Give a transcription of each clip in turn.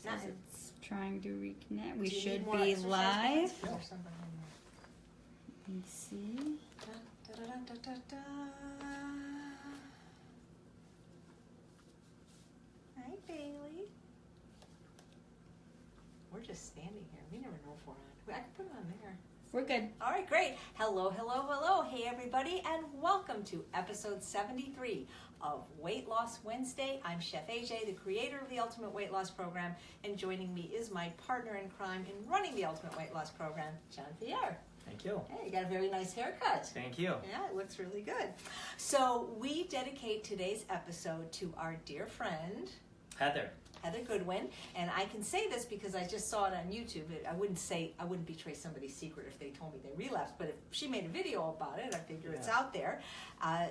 not. It's trying to reconnect. We Do you should need more be exercise live. bands? Or something in Let me see. there? Da, da, da, da, da, da. Hi, Bailey. We're just standing here. We never know if we're on. I can put it on there. We're good. All right, great. Hello, hello, hello. Hey, everybody, and welcome to episode 73 of Weight Loss Wednesday. I'm Chef AJ, the creator of the Ultimate Weight Loss Program, and joining me is my partner in crime in running the Ultimate Weight Loss Program, John Pierre. Thank you. Hey, you got a very nice haircut. Thank you. Yeah, it looks really good. So we dedicate today's episode to our dear friend, Heather Goodwin, and I can say this because I just saw it on YouTube. I wouldn't betray somebody's secret if they told me they relapsed, but if she made a video about it, I figure it's out there.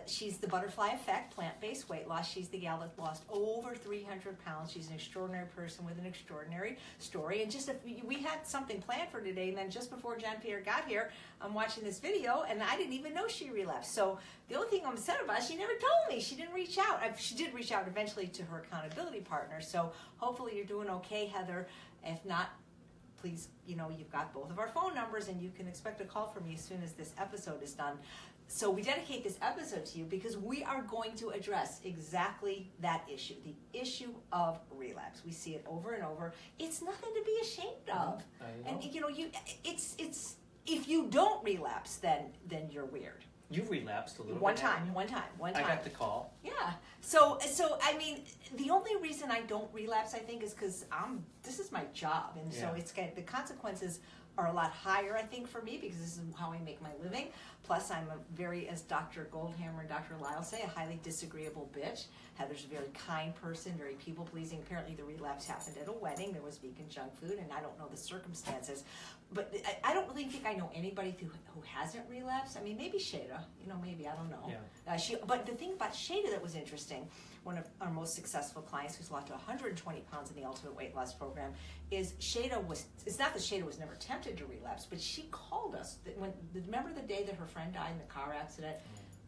She's the Butterfly Effect, plant-based weight loss. She's the gal that lost over 300 pounds. She's an extraordinary person with an extraordinary story. And just we had something planned for today, and then just before John Pierre got here, I'm watching this video, and I didn't even know she relapsed. So the only thing I'm upset about is she never told me. She didn't reach out. She did reach out eventually to her accountability partner. So hopefully you're doing okay, Heather. If not, please, you've got both of our phone numbers, and you can expect a call from me as soon as this episode is done. So we dedicate this episode to you because we are going to address exactly that issue, the issue of relapse. We see it over and over. It's nothing to be ashamed of. And it's if you don't relapse, then you're weird. You've relapsed a little One bit. time. I got the call. Yeah. So I mean, the only reason I don't relapse, I think, is because this is my job, and so the consequences are a lot higher, I think, for me, because this is how I make my living. Plus, I'm as Dr. Goldhammer and Dr. Lyle say, a highly disagreeable bitch. Heather's a very kind person, very people-pleasing. Apparently, the relapse happened at a wedding. There was vegan junk food, and I don't know the circumstances. But I don't really think I know anybody who hasn't relapsed. I mean, maybe Shada. Maybe, I don't know. Yeah. But the thing about Shada that was interesting, one of our most successful clients who's lost 120 pounds in the Ultimate Weight Loss Program, is it's not that Shada was never tempted to relapse, but she called us. Remember the day that her friend died in the car accident?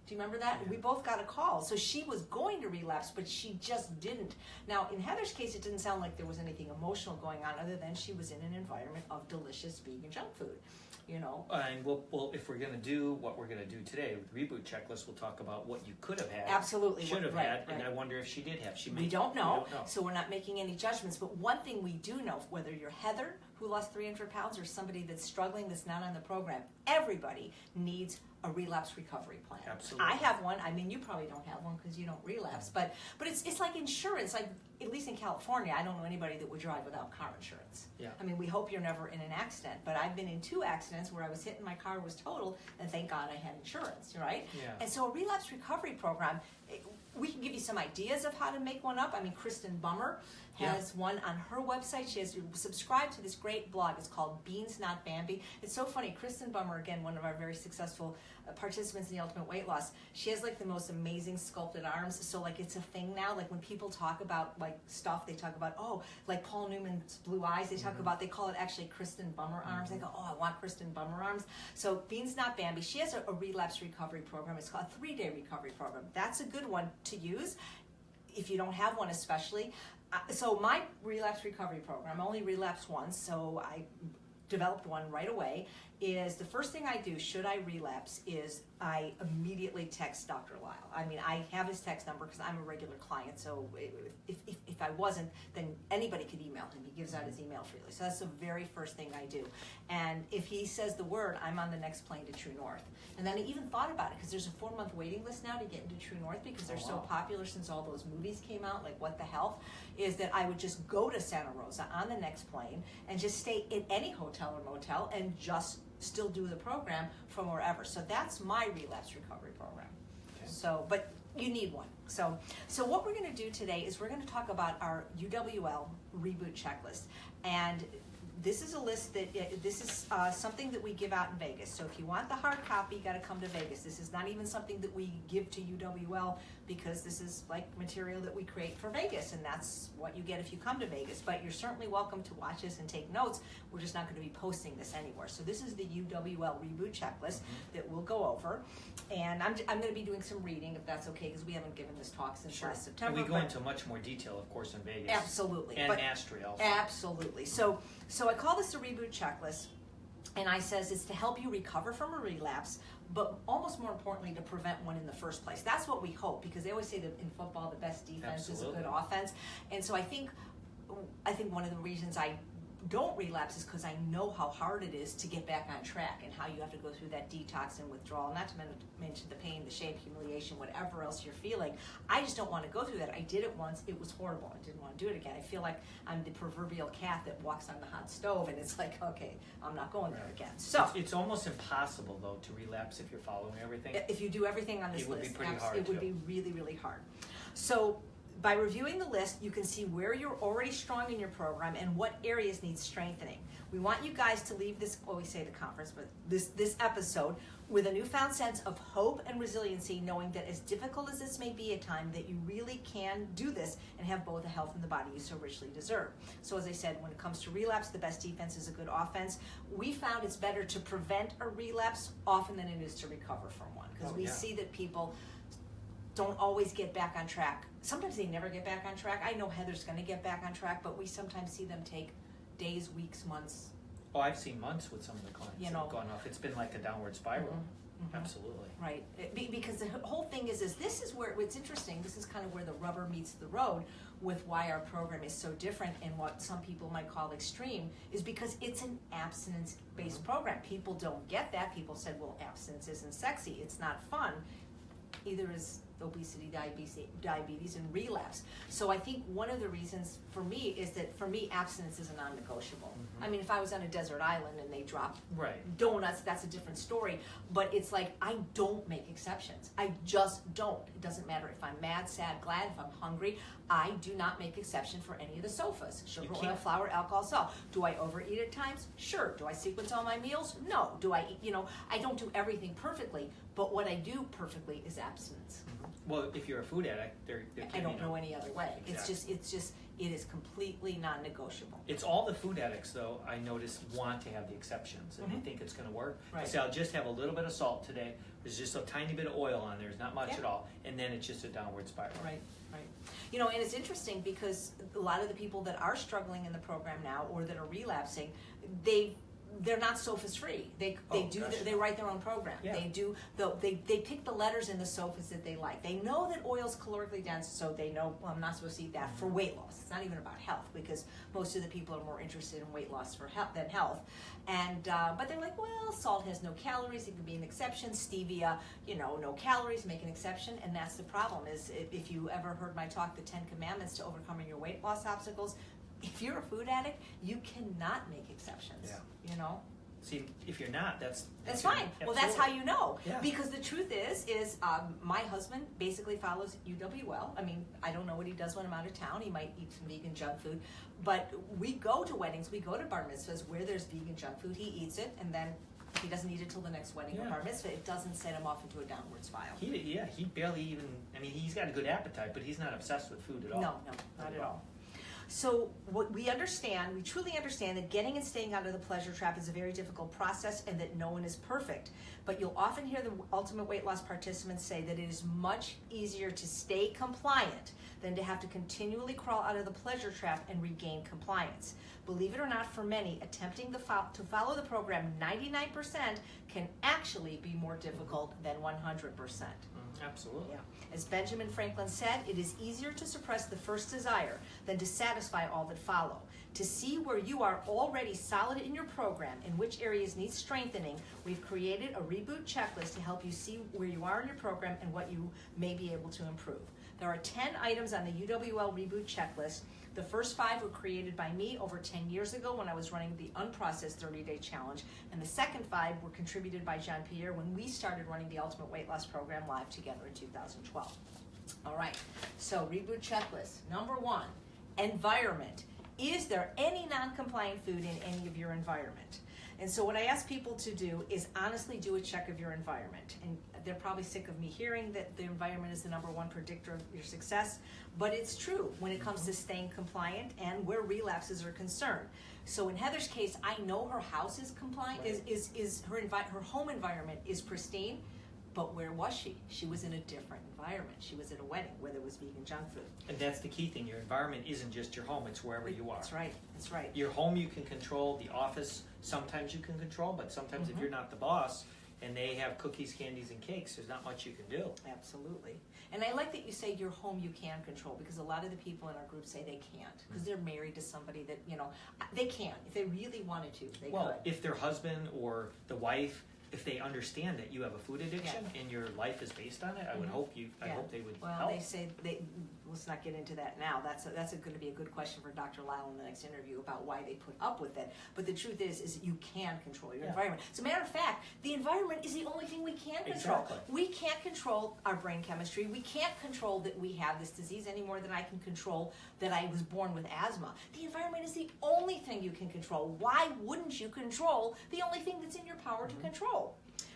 Do you remember that? Yeah. We both got a call. So she was going to relapse, but she just didn't. Now, in Heather's case, it didn't sound like there was anything emotional going on other than she was in an environment of delicious vegan junk food, And we'll if we're going to do what we're going to do today with the Reboot Checklist, we'll talk about what you could have had. Absolutely. Should have had. Right. And I wonder if she did have. We don't know. So we're not making any judgments. But one thing we do know, whether you're Heather, who lost 300 pounds, or somebody that's struggling that's not on the program, everybody needs a relapse recovery plan. Absolutely. I have one. I mean, you probably don't have one because you don't relapse. But it's like insurance. Like, at least in California, I don't know anybody that would drive without car insurance. Yeah. I mean, we hope you're never in an accident. But I've been in 2 accidents where I was hit and my car was totaled, and thank God I had insurance, right? Yeah. And so a relapse recovery program, we can give you some ideas of how to make one up. I mean, Kristen Bummer has one on her website. She has subscribed to this great blog. It's called Beans Not Bambi. It's so funny. Kristen Bummer, again, one of our very successful participants in the Ultimate Weight Loss, she has like the most amazing sculpted arms. So like it's a thing now. Like when people talk about like stuff, they talk about, like Paul Newman's blue eyes. They talk about, they call it actually Kristen Bummer arms. They go, I want Kristen Bummer arms. So Beans Not Bambi. She has a relapse recovery program. It's called a 3-day recovery program. That's a good one to use if you don't have one, especially. So my relapse recovery program, I only relapsed once, so I developed one right away, is the first thing I do, should I relapse, is I immediately text Dr. Lyle. I mean, I have his text number because I'm a regular client, so if I wasn't, then anybody could email him. He gives out his email freely. So that's the very first thing I do. And if he says the word, I'm on the next plane to True North. And then I even thought about it because there's a 4-month waiting list now to get into True North because they're so popular since all those movies came out, like What the Health, is that I would just go to Santa Rosa on the next plane and just stay in any hotel or motel and just still do the program from wherever. So that's my relapse recovery program. Okay. So, but you need one. So what we're going to do today is we're going to talk about our Uwl Reboot Checklist. And this is a list this is something that we give out in Vegas. So if you want the hard copy, you got to come to Vegas. This is not even something that we give to UWL because this is like material that we create for Vegas, and that's what you get if you come to Vegas. But you're certainly welcome to watch this and take notes. We're just not going to be posting this anywhere. So this is the UWL Reboot Checklist that we'll go over. And I'm going to be doing some reading, if that's okay, because we haven't given this talk since last September. And we go into much more detail, of course, in Vegas. Absolutely. And but, mastery also. Absolutely. So I call this a Reboot Checklist. And I says it's to help you recover from a relapse, but almost more importantly, to prevent one in the first place. That's what we hope, because they always say that in football, the best defense is a good offense. And so I think one of the reasons I don't relapse is because I know how hard it is to get back on track, and how you have to go through that detox and withdrawal, not to mention the pain, the shame, humiliation, whatever else you're feeling. I just don't want to go through that. I did it once. It was horrible. I didn't want to do it again. I feel like I'm the proverbial cat that walks on the hot stove, and it's like, okay, I'm not going there again. So it's almost impossible, though, to relapse if you're following everything. If you do everything on this list, it would be pretty hard. It would be really, really hard. So by reviewing the list, you can see where you're already strong in your program and what areas need strengthening. We want you guys to leave this, well, we say the conference, but this episode with a newfound sense of hope and resiliency, knowing that as difficult as this may be at times, that you really can do this and have both the health and the body you so richly deserve. So as I said, when it comes to relapse, the best defense is a good offense. We found it's better to prevent a relapse often than it is to recover from one, because we see that people don't always get back on track. Sometimes they never get back on track. I know Heather's going to get back on track, but we sometimes see them take days, weeks, months. Oh, I've seen months with some of the clients that have gone off. It's been like a downward spiral. Mm-hmm. Absolutely. Right. Because the whole thing is this is where it's interesting. This is kind of where the rubber meets the road with why our program is so different, and what some people might call extreme is because it's an abstinence-based program. People don't get that. People said, well, abstinence isn't sexy. It's not fun. Either is obesity, diabetes, and relapse. So I think one of the reasons for me is that, for me, abstinence is a non-negotiable. Mm-hmm. I mean, if I was on a desert island and they dropped donuts, that's a different story. But it's like, I don't make exceptions. I just don't. It doesn't matter if I'm mad, sad, glad, if I'm hungry. I do not make exception for any of the sofas. Sugar, oil, flour, alcohol, salt. Do I overeat at times? Sure. Do I sequence all my meals? No. Do I eat, I don't do everything perfectly, but what I do perfectly is abstinence. Mm-hmm. Well, if you're a food addict, I don't know any other way. Exactly. It is completely non-negotiable. It's all the food addicts, though, I notice, want to have the exceptions, and they think it's going to work. Right. They say, I'll just have a little bit of salt today. There's just a tiny bit of oil on there. There's not much at all. And then it's just a downward spiral. Right. And it's interesting because a lot of the people that are struggling in the program now, or that are relapsing, they're not sofas free. They write their own program. Yeah. They pick the letters in the sofas that they like. They know that oil's calorically dense, so they know, well, I'm not supposed to eat that for weight loss. It's not even about health, because most of the people are more interested in weight loss than health. And but they're like, well, salt has no calories. It can be an exception. Stevia, no calories, make an exception. And that's the problem. Is if you ever heard my talk, the 10 Commandments to Overcoming Your Weight Loss Obstacles, if you're a food addict, you cannot make exceptions. Yeah. See, if you're not, that's fine. Well, that's how you know. Yeah. Because the truth is my husband basically follows UWL. I mean, I don't know what he does when I'm out of town. He might eat some vegan junk food. But we go to weddings, we go to bar mitzvahs where there's vegan junk food. He eats it, and then he doesn't eat it till the next wedding or bar mitzvah. It doesn't set him off into a downward spiral. He barely even, he's got a good appetite, but he's not obsessed with food at all. No, not at all. So what we truly understand that getting and staying out of the pleasure trap is a very difficult process, and that no one is perfect. But you'll often hear the ultimate weight loss participants say that it is much easier to stay compliant than to have to continually crawl out of the pleasure trap and regain compliance. Believe it or not, for many, attempting to follow the program 99% can actually be more difficult than 100%. Absolutely. Yeah. As Benjamin Franklin said, it is easier to suppress the first desire than to satisfy all that follow. To see where you are already solid in your program and which areas need strengthening, we've created a reboot checklist to help you see where you are in your program and what you may be able to improve. There are 10 items on the UWL Reboot Checklist. The first 5 were created by me over 10 years ago when I was running the Unprocessed 30-Day Challenge, and the second 5 were contributed by Pierre when we started running the Ultimate Weight Loss Program live together in 2012. All right, so Reboot Checklist. Number 1, environment. Is there any non-compliant food in any of your environment? And so what I ask people to do is honestly do a check of your environment. And they're probably sick of me hearing that the environment is the number one predictor of your success, but it's true when it comes to staying compliant and where relapses are concerned. So in Heather's case, I know her house is compliant, Right. is her home environment is pristine, but where was she? She was in a different environment. She was at a wedding where there was vegan junk food. And that's the key thing. Your environment isn't just your home, it's wherever you are. That's right, that's right. Your home you can control, the office sometimes you can control, but sometimes if you're not the boss and they have cookies, candies, and cakes, there's not much you can do. Absolutely. And I like that you say your home you can control, because a lot of the people in our group say they can't because they're married to somebody that, they can't. If they really wanted to, they Well, could. if their husband or the wife, if they understand that you have a food addiction and your life is based on it, I would hope I hope they would help. They say let's not get into that now. That's going to be a good question for Dr. Lyle in the next interview about why they put up with it. But the truth is you can control your environment. As a matter of fact, the environment is the only thing we can control. Exactly. We can't control our brain chemistry. We can't control that we have this disease any more than I can control that I was born with asthma. The environment is the only thing you can control. Why wouldn't you control the only thing that's in your power to control?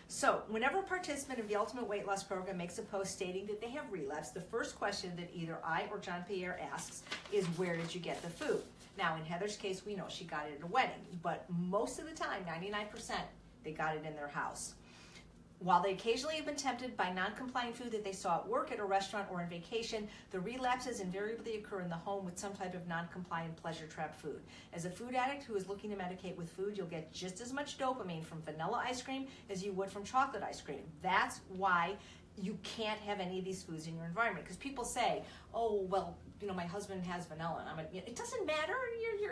So, whenever a participant of the Ultimate Weight Loss Program makes a post stating that they have relapsed, the first question that either I or John Pierre asks is, where did you get the food? Now, in Heather's case, we know she got it at a wedding, but most of the time, 99%, they got it in their house. While they occasionally have been tempted by non-compliant food that they saw at work, at a restaurant, or on vacation, the relapses invariably occur in the home with some type of non-compliant pleasure trap food. As a food addict who is looking to medicate with food, you'll get just as much dopamine from vanilla ice cream as you would from chocolate ice cream. That's why you can't have any of these foods in your environment. Because people say, oh, well, my husband has vanilla. And it doesn't matter.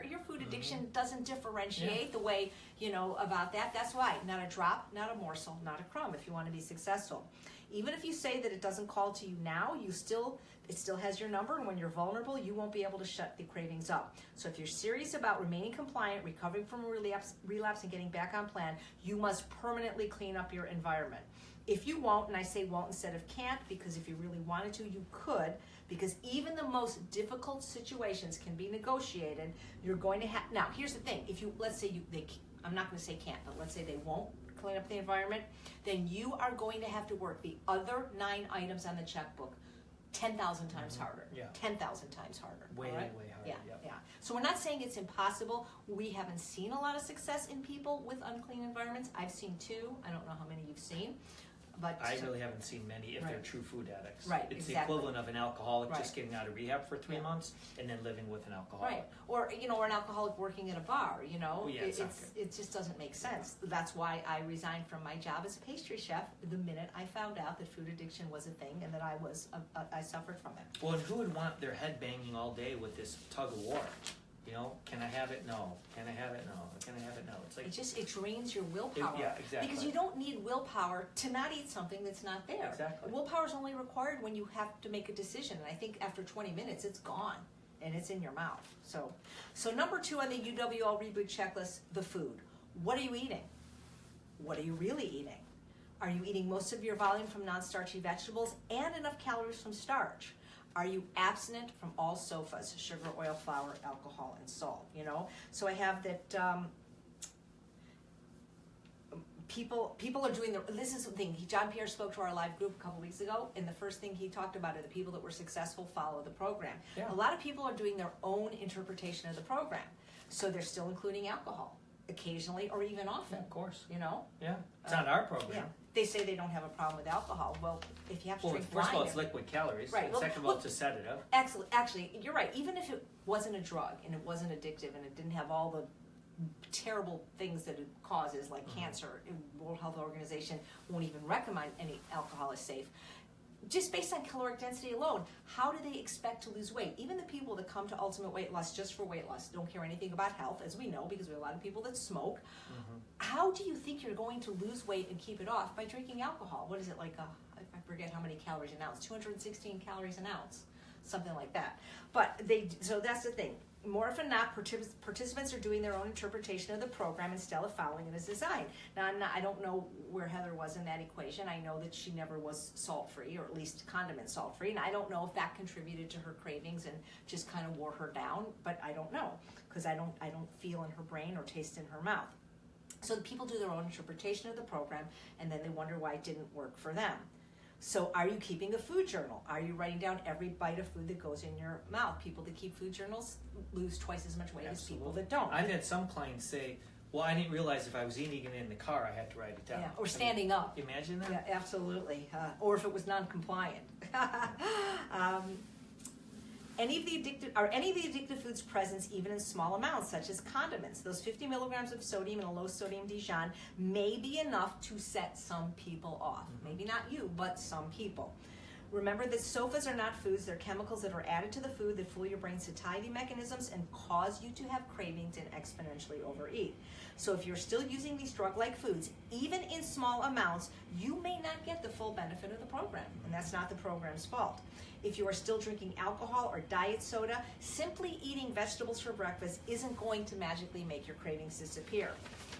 Your food addiction doesn't differentiate the way, about that. That's why. Not a drop, not a morsel, not a crumb if you want to be successful. Even if you say that it doesn't call to you now, it still has your number, and when you're vulnerable, you won't be able to shut the cravings up. So if you're serious about remaining compliant, recovering from a relapse and getting back on plan, you must permanently clean up your environment. If you won't, and I say won't instead of can't, because if you really wanted to, you could, because even the most difficult situations can be negotiated. You're going to have, now here's the thing, let's say I'm not going to say can't, but let's say they won't clean up the environment, then you are going to have to work the other 9 items on the checkbook 10,000 times harder. 10,000 times harder. Way harder. Yeah. So we're not saying it's impossible. We haven't seen a lot of success in people with unclean environments. I've seen 2. I don't know how many you've seen. But I really haven't seen many if they're true food addicts. Right, It's exactly. the equivalent of an alcoholic Right. just getting out of rehab for 3 months and then living with an alcoholic. Right, or or an alcoholic working at a bar. it's not good. It just doesn't make sense. That's why I resigned from my job as a pastry chef the minute I found out that food addiction was a thing and that I suffered from it. Well, and who would want their head banging all day with this tug of war? Can I have it? No. Can I have it? No. Can I have it? No. It's like It drains your willpower. Yeah, exactly. Because you don't need willpower to not eat something that's not there. Exactly. Willpower is only required when you have to make a decision, and I think after 20 minutes, it's gone and it's in your mouth. So number 2 on the Uwl Reboot Checklist: the food. What are you eating? What are you really eating? Are you eating most of your volume from non-starchy vegetables and enough calories from starch? Are you abstinent from all SOFAs, sugar, oil, flour, alcohol, and salt? So I have that people are doing this is the thing. John Pierre spoke to our live group a couple weeks ago, and the first thing he talked about are the people that were successful follow the program. Yeah. A lot of people are doing their own interpretation of the program. So they're still including alcohol, occasionally or even often. of course. Yeah. It's not our program. Yeah. They say they don't have a problem with alcohol. Well, if you have to Well, drink first of wine, all, it's liquid calories. Right. And Well, second of all, it's a sedative. Actually, you're right. Even if it wasn't a drug and it wasn't addictive and it didn't have all the terrible things that it causes, like cancer, World Health Organization won't even recommend any alcohol is safe. Just based on caloric density alone, how do they expect to lose weight? Even the people that come to Ultimate Weight Loss just for weight loss don't care anything about health, as we know, because we have a lot of people that smoke. How do you think you're going to lose weight and keep it off? By drinking alcohol. What is it, like I forget how many calories an ounce, 216 calories an ounce, something like that. So that's the thing. More often than not, participants are doing their own interpretation of the program instead of following it as designed. Now, I don't know where Heather was in that equation. I know that she never was salt-free, or at least condiment salt-free, and I don't know if that contributed to her cravings and just kind of wore her down, but I don't know, because I don't feel in her brain or taste in her mouth. So people do their own interpretation of the program, and then they wonder why it didn't work for them. So are you keeping a food journal? Are you writing down every bite of food that goes in your mouth? People that keep food journals lose twice as much weight as people that don't. I've had some clients say, well, I didn't realize if I was eating it in the car, I had to write it down. Yeah, or standing up. Imagine that. Yeah, absolutely. Or if it was non-compliant. Any of the addictive foods present even in small amounts, such as condiments. Those 50 milligrams of sodium in a low sodium Dijon may be enough to set some people off. Maybe not you, but some people. Remember that SOFAs are not foods. They're chemicals that are added to the food that fool your brain's satiety mechanisms and cause you to have cravings and exponentially overeat. So if you're still using these drug-like foods, even in small amounts, you may not get the full benefit of the program, and that's not the program's fault. If you are still drinking alcohol or diet soda, simply eating vegetables for breakfast isn't going to magically make your cravings disappear.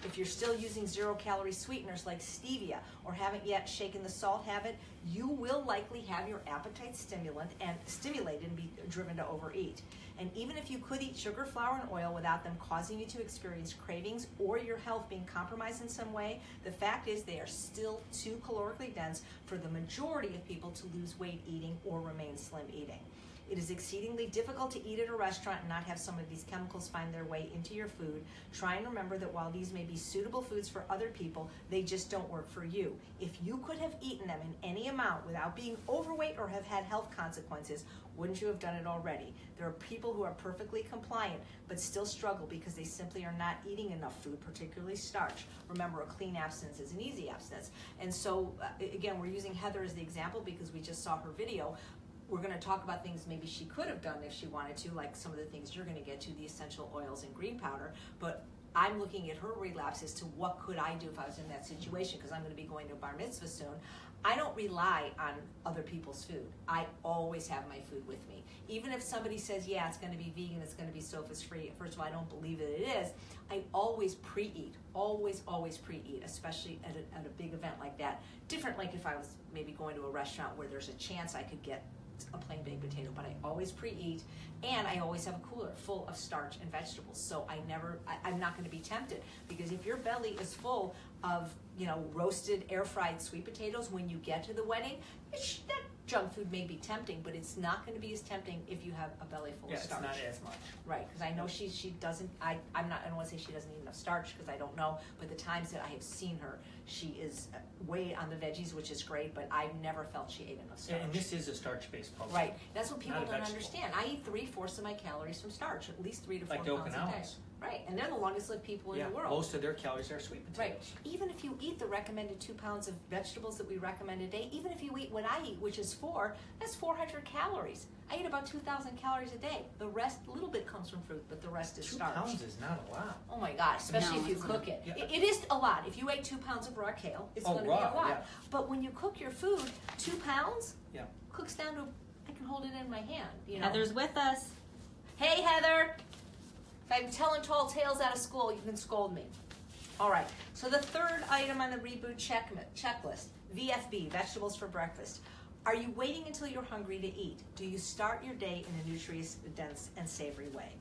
If you're still using zero-calorie sweeteners like stevia or haven't yet shaken the salt habit, you will likely have your appetite stimulated and be driven to overeat. And even if you could eat sugar, flour, and oil without them causing you to experience cravings or your health being compromised in some way, the fact is they are still too calorically dense for the majority of people to lose weight eating or remain slim eating. It is exceedingly difficult to eat at a restaurant and not have some of these chemicals find their way into your food. Try and remember that while these may be suitable foods for other people, they just don't work for you. If you could have eaten them in any amount without being overweight or have had health consequences, wouldn't you have done it already? There are people who are perfectly compliant but still struggle because they simply are not eating enough food, particularly starch. Remember, a clean abstinence is an easy abstinence. And so, again, we're using Heather as the example because we just saw her video. We're going to talk about things maybe she could have done if she wanted to, like some of the things you're going to get to, the essential oils and green powder. But I'm looking at her relapse as to what could I do if I was in that situation, because I'm going to be going to a bar mitzvah soon. I don't rely on other people's food. I always have my food with me. Even if somebody says, yeah, it's going to be vegan, it's going to be SOFAs free. First of all, I don't believe that it is. I always pre-eat, always pre-eat, especially at a big event like that. Different like if I was maybe going to a restaurant where there's a chance I could get a plain baked potato, but I always pre-eat, and I always have a cooler full of starch and vegetables. So I'm not going to be tempted, because if your belly is full of, roasted, air-fried sweet potatoes when you get to the wedding, that junk food may be tempting, but it's not going to be as tempting if you have a belly full of starch. Yeah, it's not as much. Right, because I know she doesn't, I don't want to say she doesn't eat enough starch, because I don't know, but the times that I have seen her, she is way on the veggies, which is great, but I've never felt she ate enough starch. And this is a starch-based program. Right, that's what people don't understand. I eat 3/4 of my calories from starch, at least 3 to 4 pounds a day. Right, and they're the longest lived people in the world. Most of their calories are sweet potatoes. Right, even if you eat the recommended 2 pounds of vegetables that we recommend a day, even if you eat what I eat, which is 4, that's 400 calories. I eat about 2,000 calories a day. The rest, a little bit comes from fruit, but the rest is starch. 2 pounds is not a lot. Oh my God, especially if you cook it. Yeah. It is a lot. If you ate 2 pounds of raw kale, it's going to be a lot. Yeah. But when you cook your food, 2 pounds cooks down to, I can hold it in my hand. Heather's with us. Hey, Heather. If I'm telling tall tales out of school, you can scold me. All right, so the third item on the Reboot checklist, VFB, vegetables for breakfast. Are you waiting until you're hungry to eat? Do you start your day in a nutrient-dense and savory way?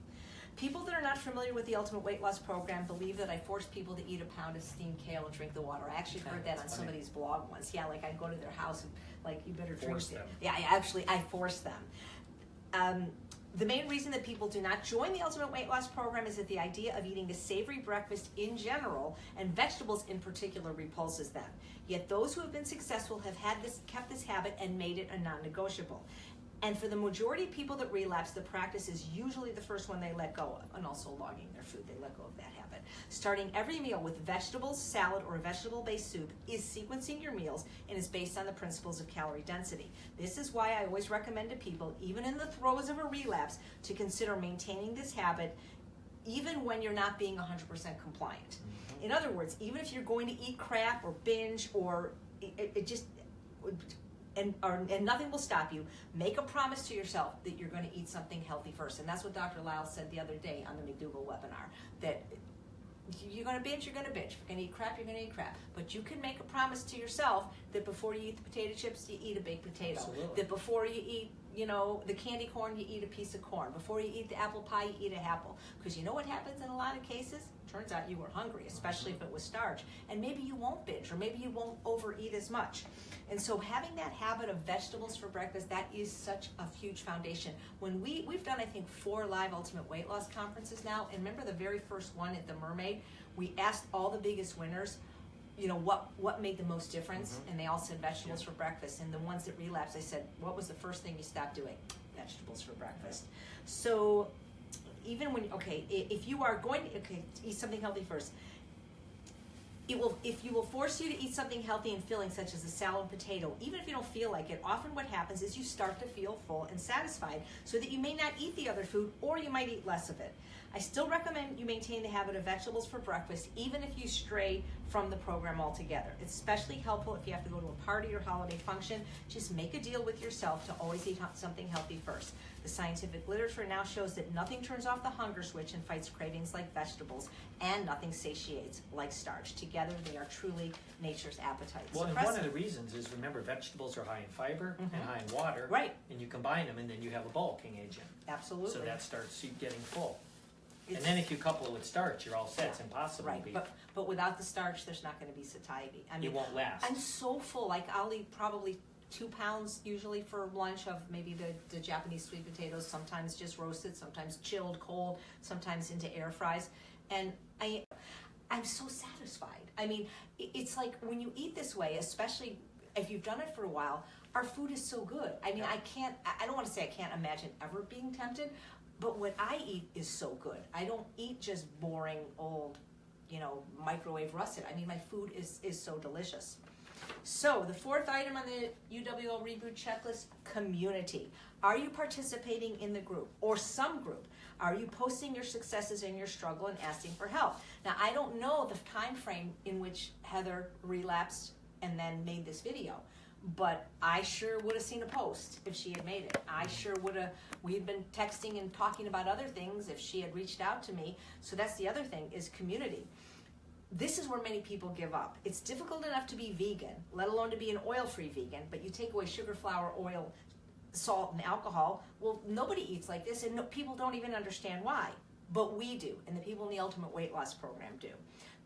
People that are not familiar with the Ultimate Weight Loss Program believe that I force people to eat a pound of steamed kale and drink the water. I actually heard that on somebody's blog once. Yeah, like I'd go to their house and like, you better drink it. Yeah, I force them. The main reason that people do not join the Ultimate Weight Loss Program is that the idea of eating a savory breakfast in general, and vegetables in particular, repulses them. Yet those who have been successful have kept this habit and made it a non-negotiable. And for the majority of people that relapse, the practice is usually the first one they let go of, and also logging their food, they let go of that habit. Starting every meal with vegetables, salad, or a vegetable-based soup is sequencing your meals and is based on the principles of calorie density. This is why I always recommend to people, even in the throes of a relapse, to consider maintaining this habit even when you're not being 100% compliant. In other words, even if you're going to eat crap or binge or and nothing will stop you, make a promise to yourself that you're going to eat something healthy first. And that's what Dr. Lyle said the other day on the McDougall webinar, that you're going to binge, you're going to binge. If you're going to eat crap, you're going to eat crap. But you can make a promise to yourself that before you eat the potato chips, you eat a baked potato. Absolutely. That before you eat the candy corn, you eat a piece of corn. Before you eat the apple pie, you eat an apple. Because you know what happens in a lot of cases? Turns out you were hungry, especially if it was starch. And maybe you won't binge, or maybe you won't overeat as much. And so having that habit of vegetables for breakfast, that is such a huge foundation. When we've done, I think, 4 live ultimate weight loss conferences now, and remember the very first one at the Mermaid, we asked all the biggest winners, what made the most difference, and they all said vegetables for breakfast. And the ones that relapsed, I said, what was the first thing you stopped doing? Vegetables for breakfast. So even when, if you are going to, eat something healthy first, if you will force you to eat something healthy and filling, such as a salad and potato, even if you don't feel like it, often what happens is you start to feel full and satisfied, so that you may not eat the other food, or you might eat less of it. I still recommend you maintain the habit of vegetables for breakfast, even if you stray from the program altogether. It's especially helpful if you have to go to a party or holiday function. Just make a deal with yourself to always eat something healthy first. The scientific literature now shows that nothing turns off the hunger switch and fights cravings like vegetables, and nothing satiates like starch. Together, they are truly nature's appetite. Well, and one of the reasons is, remember, vegetables are high in fiber and high in water. Right. And you combine them, and then you have a bulking agent. Absolutely. So that starts you getting full. And then if you couple it with starch, you're all set. It's impossible to beat. But without the starch, there's not going to be satiety. I mean, it won't last. I'm so full. Like, I'll eat probably 2 pounds usually for lunch of maybe the Japanese sweet potatoes, sometimes just roasted, sometimes chilled, cold, sometimes into air fries. And I'm so satisfied. I mean, it's like when you eat this way, especially if you've done it for a while, our food is so good. I mean, I don't want to say I can't imagine ever being tempted, but what I eat is so good. I don't eat just boring, old, microwave russet. I mean, my food is so delicious. So the 4th item on the Uwl Reboot Checklist, community. Are you participating in the group or some group? Are you posting your successes and your struggle and asking for help? Now, I don't know the time frame in which Heather relapsed and then made this video, but I sure would have seen a post if she had made it. I sure would have. We'd been texting and talking about other things if she had reached out to me. So that's the other thing, is community. This is where many people give up. It's difficult enough to be vegan, let alone to be an oil-free vegan, but you take away sugar, flour, oil, salt, and alcohol. Well, nobody eats like this, and people don't even understand why. But we do, and the people in the Ultimate Weight Loss Program do.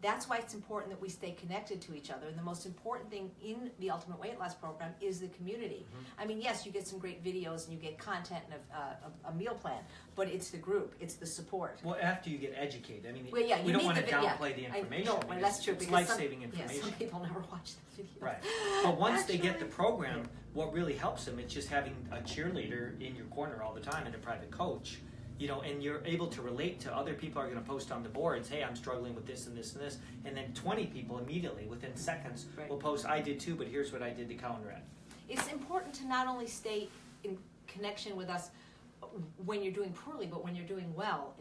That's why it's important that we stay connected to each other. And the most important thing in the Ultimate Weight Loss Program is the community. I mean, yes, you get some great videos and you get content and a meal plan, but it's the group, it's the support. Well, after you get educated, I mean, well, yeah, we don't want to downplay the information. No, that's true. It's life-saving information. Yeah, some people never watch the videos. Right. But once they get the program, what really helps them is just having a cheerleader in your corner all the time and a private coach. And you're able to relate to other people are going to post on the boards, hey, I'm struggling with this and this and this. And then 20 people immediately, within seconds, will post, I did too, but here's what I did to counter it. It's important to not only stay in connection with us when you're doing poorly, but when you're doing well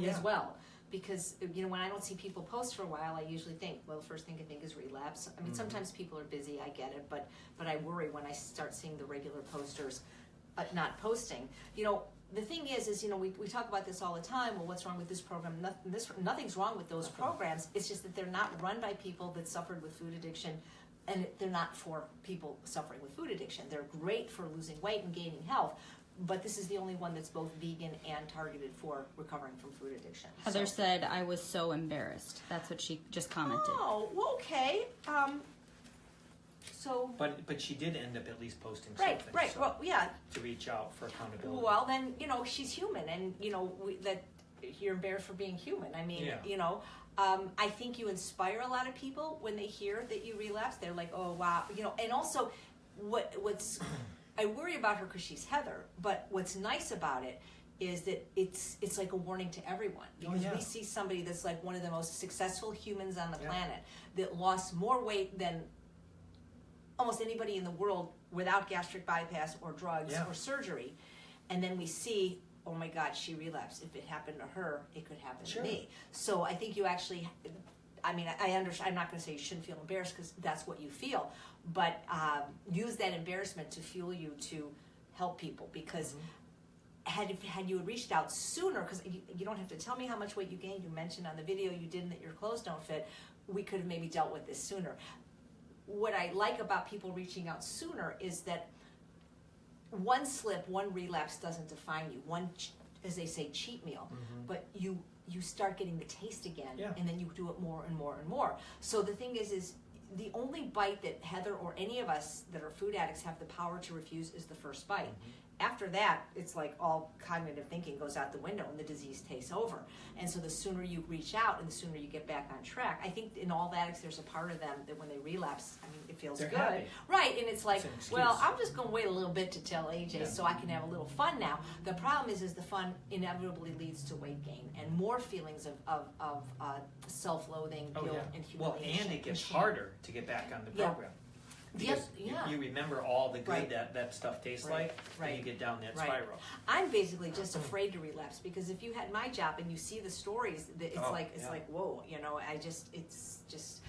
as well. Because, when I don't see people post for a while, I usually think, well, the first thing I think is relapse. I mean, sometimes people are busy, I get it, but I worry when I start seeing the regular posters not posting. The thing is we talk about this all the time. Well, what's wrong with this program? Nothing's wrong with those programs. It's just that they're not run by people that suffered with food addiction, and they're not for people suffering with food addiction. They're great for losing weight and gaining health, but this is the only one that's both vegan and targeted for recovering from food addiction. Heather said, I was so embarrassed. That's what she just commented. Oh, well, okay. But she did end up at least posting something. Right. So, well, yeah. To reach out for accountability. Well, then she's human, and that you're embarrassed for being human. I mean, I think you inspire a lot of people when they hear that you relapse. They're like, oh wow, And also, what's I worry about her because she's Heather. But what's nice about it is that it's like a warning to everyone, because we see somebody that's like one of the most successful humans on the planet that lost more weight than almost anybody in the world without gastric bypass or drugs or surgery. And then we see, oh my God, she relapsed. If it happened to her, it could happen to me. So I think you actually, I understand, I'm not going to say you shouldn't feel embarrassed, because that's what you feel, but use that embarrassment to fuel you to help people, because had you reached out sooner, because you don't have to tell me how much weight you gained, you mentioned on the video you didn't, that your clothes don't fit, we could have maybe dealt with this sooner. What I like about people reaching out sooner is that one slip, one relapse doesn't define you. One, as they say, cheat meal. But you start getting the taste again, and then you do it more and more and more. So the thing is the only bite that Heather or any of us that are food addicts have the power to refuse is the first bite. After that, it's like all cognitive thinking goes out the window and the disease takes over. And so the sooner you reach out and the sooner you get back on track. I think in all addicts, there's a part of them that when they relapse, I mean, it feels They're good. happy. Right, and it's like, It's an excuse. well, I'm just going to wait a little bit to tell AJ so I can have a little fun now. The problem is the fun inevitably leads to weight gain and more feelings of self-loathing, guilt, and humiliation. Well, and it gets shame. harder to get back on the program. Because you remember all the good that stuff tastes like, and you get down that spiral. I'm basically just afraid to relapse because if you had my job and you see the stories, it's like whoa, it's just.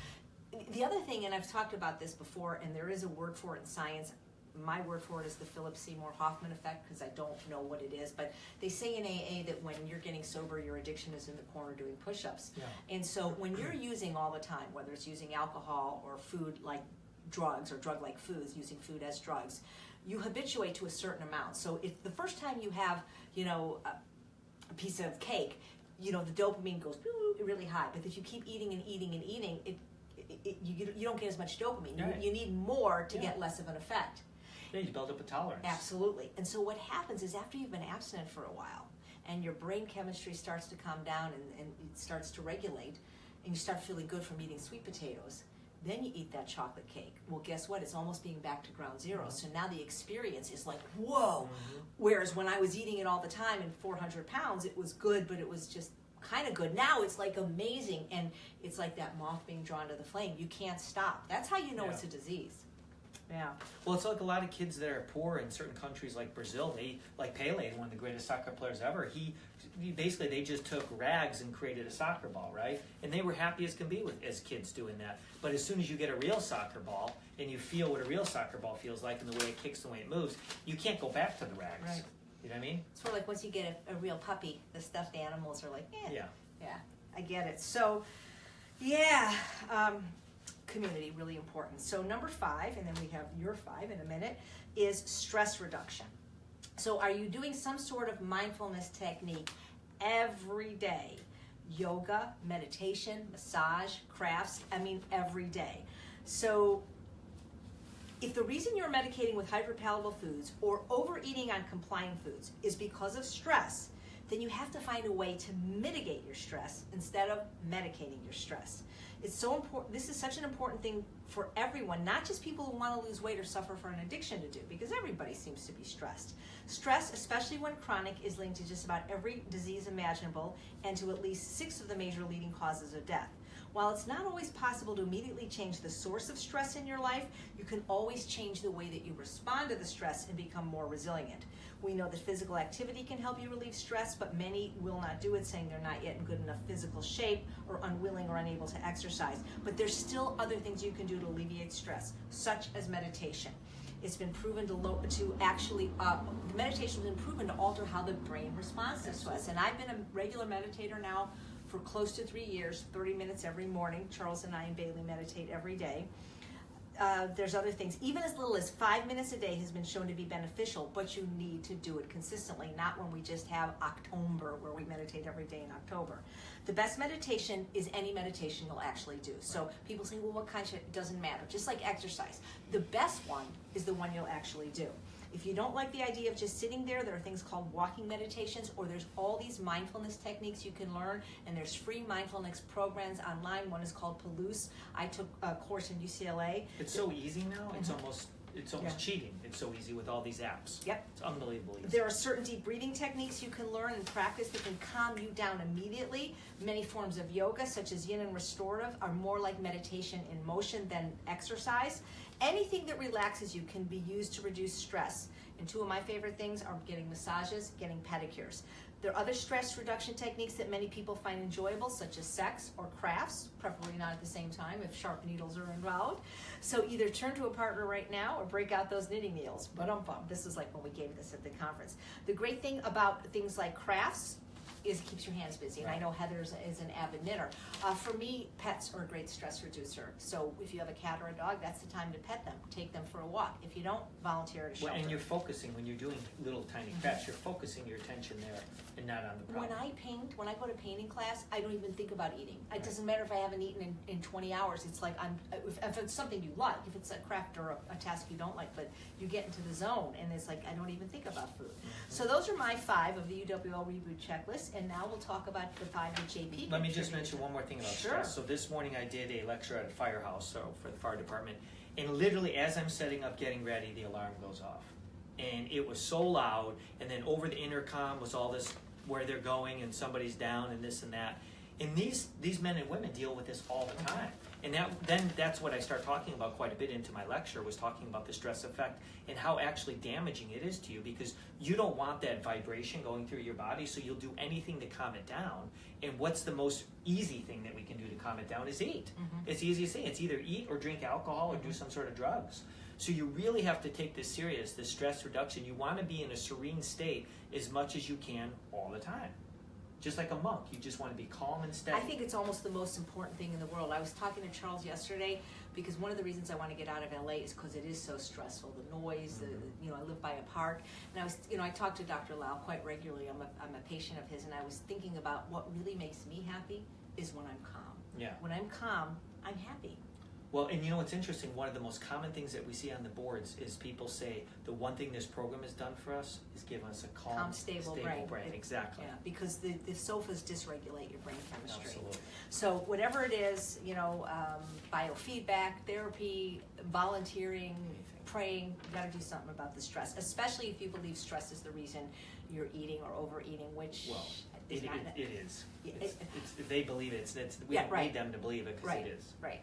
The other thing, and I've talked about this before, and there is a word for it in science. My word for it is the Philip Seymour Hoffman effect because I don't know what it is, but they say in AA that when you're getting sober, your addiction is in the corner doing push-ups. And so when you're using all the time, whether it's using alcohol or food like drugs or drug-like foods, using food as drugs, you habituate to a certain amount. So if the first time you have, a piece of cake, the dopamine goes really high. But if you keep eating and eating and eating, you don't get as much dopamine. You need more to get less of an effect. Yeah, you build up a tolerance. Absolutely. And so what happens is after you've been abstinent for a while and your brain chemistry starts to calm down and it starts to regulate and you start feeling good from eating sweet potatoes, then you eat that chocolate cake. Well, guess what? It's almost being back to ground zero. So now the experience is like, whoa. Whereas when I was eating it all the time and 400 pounds, it was good, but it was just kind of good. Now it's like amazing. And it's like that moth being drawn to the flame. You can't stop. That's how you know it's a disease. Yeah. Well, it's like a lot of kids that are poor in certain countries like Brazil. They, like Palate, one of the greatest soccer players ever, he basically, they just took rags and created a soccer ball, right? And they were happy as can be as kids doing that. But as soon as you get a real soccer ball and you feel what a real soccer ball feels like and the way it kicks, the way it moves, you can't go back to the rags. Right. You know what I mean? It's sort of like once you get a real puppy, the stuffed animals are like, Yeah. I get it. So, community, really important. So number 5, and then we have your 5 in a minute, is stress reduction. So are you doing some sort of mindfulness technique every day? Yoga, meditation, massage, crafts, every day. So if the reason you're medicating with hyperpalatable foods or overeating on compliant foods is because of stress, then you have to find a way to mitigate your stress instead of medicating your stress. It's so important. This is such an important thing for everyone, not just people who want to lose weight or suffer from an addiction to do, because everybody seems to be stressed. Stress, especially when chronic, is linked to just about every disease imaginable and to at least 6 of the major leading causes of death. While it's not always possible to immediately change the source of stress in your life, you can always change the way that you respond to the stress and become more resilient. We know that physical activity can help you relieve stress, but many will not do it, saying they're not yet in good enough physical shape or unwilling or unable to exercise. But there's still other things you can do to alleviate stress, such as meditation. It's been proven meditation has been proven to alter how the brain responds to stress. And I've been a regular meditator now for close to 3 years, 30 minutes every morning. Charles and I and Bailey meditate every day. There's other things. Even as little as 5 minutes a day has been shown to be beneficial, but you need to do it consistently, not when we just have October where we meditate every day in October. The best meditation is any meditation you'll actually do. So people say, well, what kind should, it doesn't matter. Just like exercise. The best one is the one you'll actually do. If you don't like the idea of just sitting there are things called walking meditations, or there's all these mindfulness techniques you can learn, and there's free mindfulness programs online. One is called Palate. I took a course in UCLA. It's so easy now. It's almost cheating. It's so easy with all these apps. Yep. It's unbelievable easy. There are certain deep breathing techniques you can learn and practice that can calm you down immediately. Many forms of yoga, such as yin and restorative, are more like meditation in motion than exercise. Anything that relaxes you can be used to reduce stress. And 2 of my favorite things are getting massages, getting pedicures. There are other stress reduction techniques that many people find enjoyable, such as sex or crafts, preferably not at the same time if sharp needles are involved. So either turn to a partner right now or break out those knitting needles. This is like when we gave this at the conference. The great thing about things like crafts is keeps your hands busy. And I know Heather's is an avid knitter. For me, pets are a great stress reducer. So if you have a cat or a dog, that's the time to pet them. Take them for a walk. If you don't, volunteer at a shelter. And you're focusing, when you're doing little tiny crafts, you're focusing your attention there and not on the problem. When I paint, when I go to painting class, I don't even think about eating. It doesn't matter if I haven't eaten in 20 hours. It's like if it's something you like, if it's a craft or a task you don't like, but you get into the zone, and it's like I don't even think about food. So those are my 5 of the Uwl Reboot Checklist, and now we'll talk about the 5 that JP. Let me just mention one more thing about stress. So this morning I did a lecture at a firehouse, so for the fire department, and literally as I'm setting up, getting ready, the alarm goes off, and it was so loud. And then over the intercom was all this where they're going, and somebody's down, and this and that. And these men and women deal with this all the time. And that's what I start talking about quite a bit into my lecture, was talking about the stress effect and how actually damaging it is to you, because you don't want that vibration going through your body, so you'll do anything to calm it down. And what's the most easy thing that we can do to calm it down is eat. It's the easiest thing. It's either eat or drink alcohol or do some sort of drugs. So you really have to take this serious, this stress reduction. You want to be in a serene state as much as you can all the time. Just like a monk, you just want to be calm and steady. I think it's almost the most important thing in the world. I was talking to Charles yesterday because one of the reasons I want to get out of LA is because it is so stressful. The noise, I live by a park, and I talk to Dr. Lau quite regularly. I'm a patient of his, and I was thinking about what really makes me happy is when I'm calm. Yeah. When I'm calm, I'm happy. Well, and you know what's interesting? One of the most common things that we see on the boards is people say the one thing this program has done for us is give us a calm, stable brain. Exactly. Yeah, because the sofas dysregulate your brain chemistry. Absolutely. So whatever it is, biofeedback, therapy, volunteering, praying, you got to do something about the stress, especially if you believe stress is the reason you're eating or overeating, which it is. They believe it. We don't need them to believe it, because it is. Right.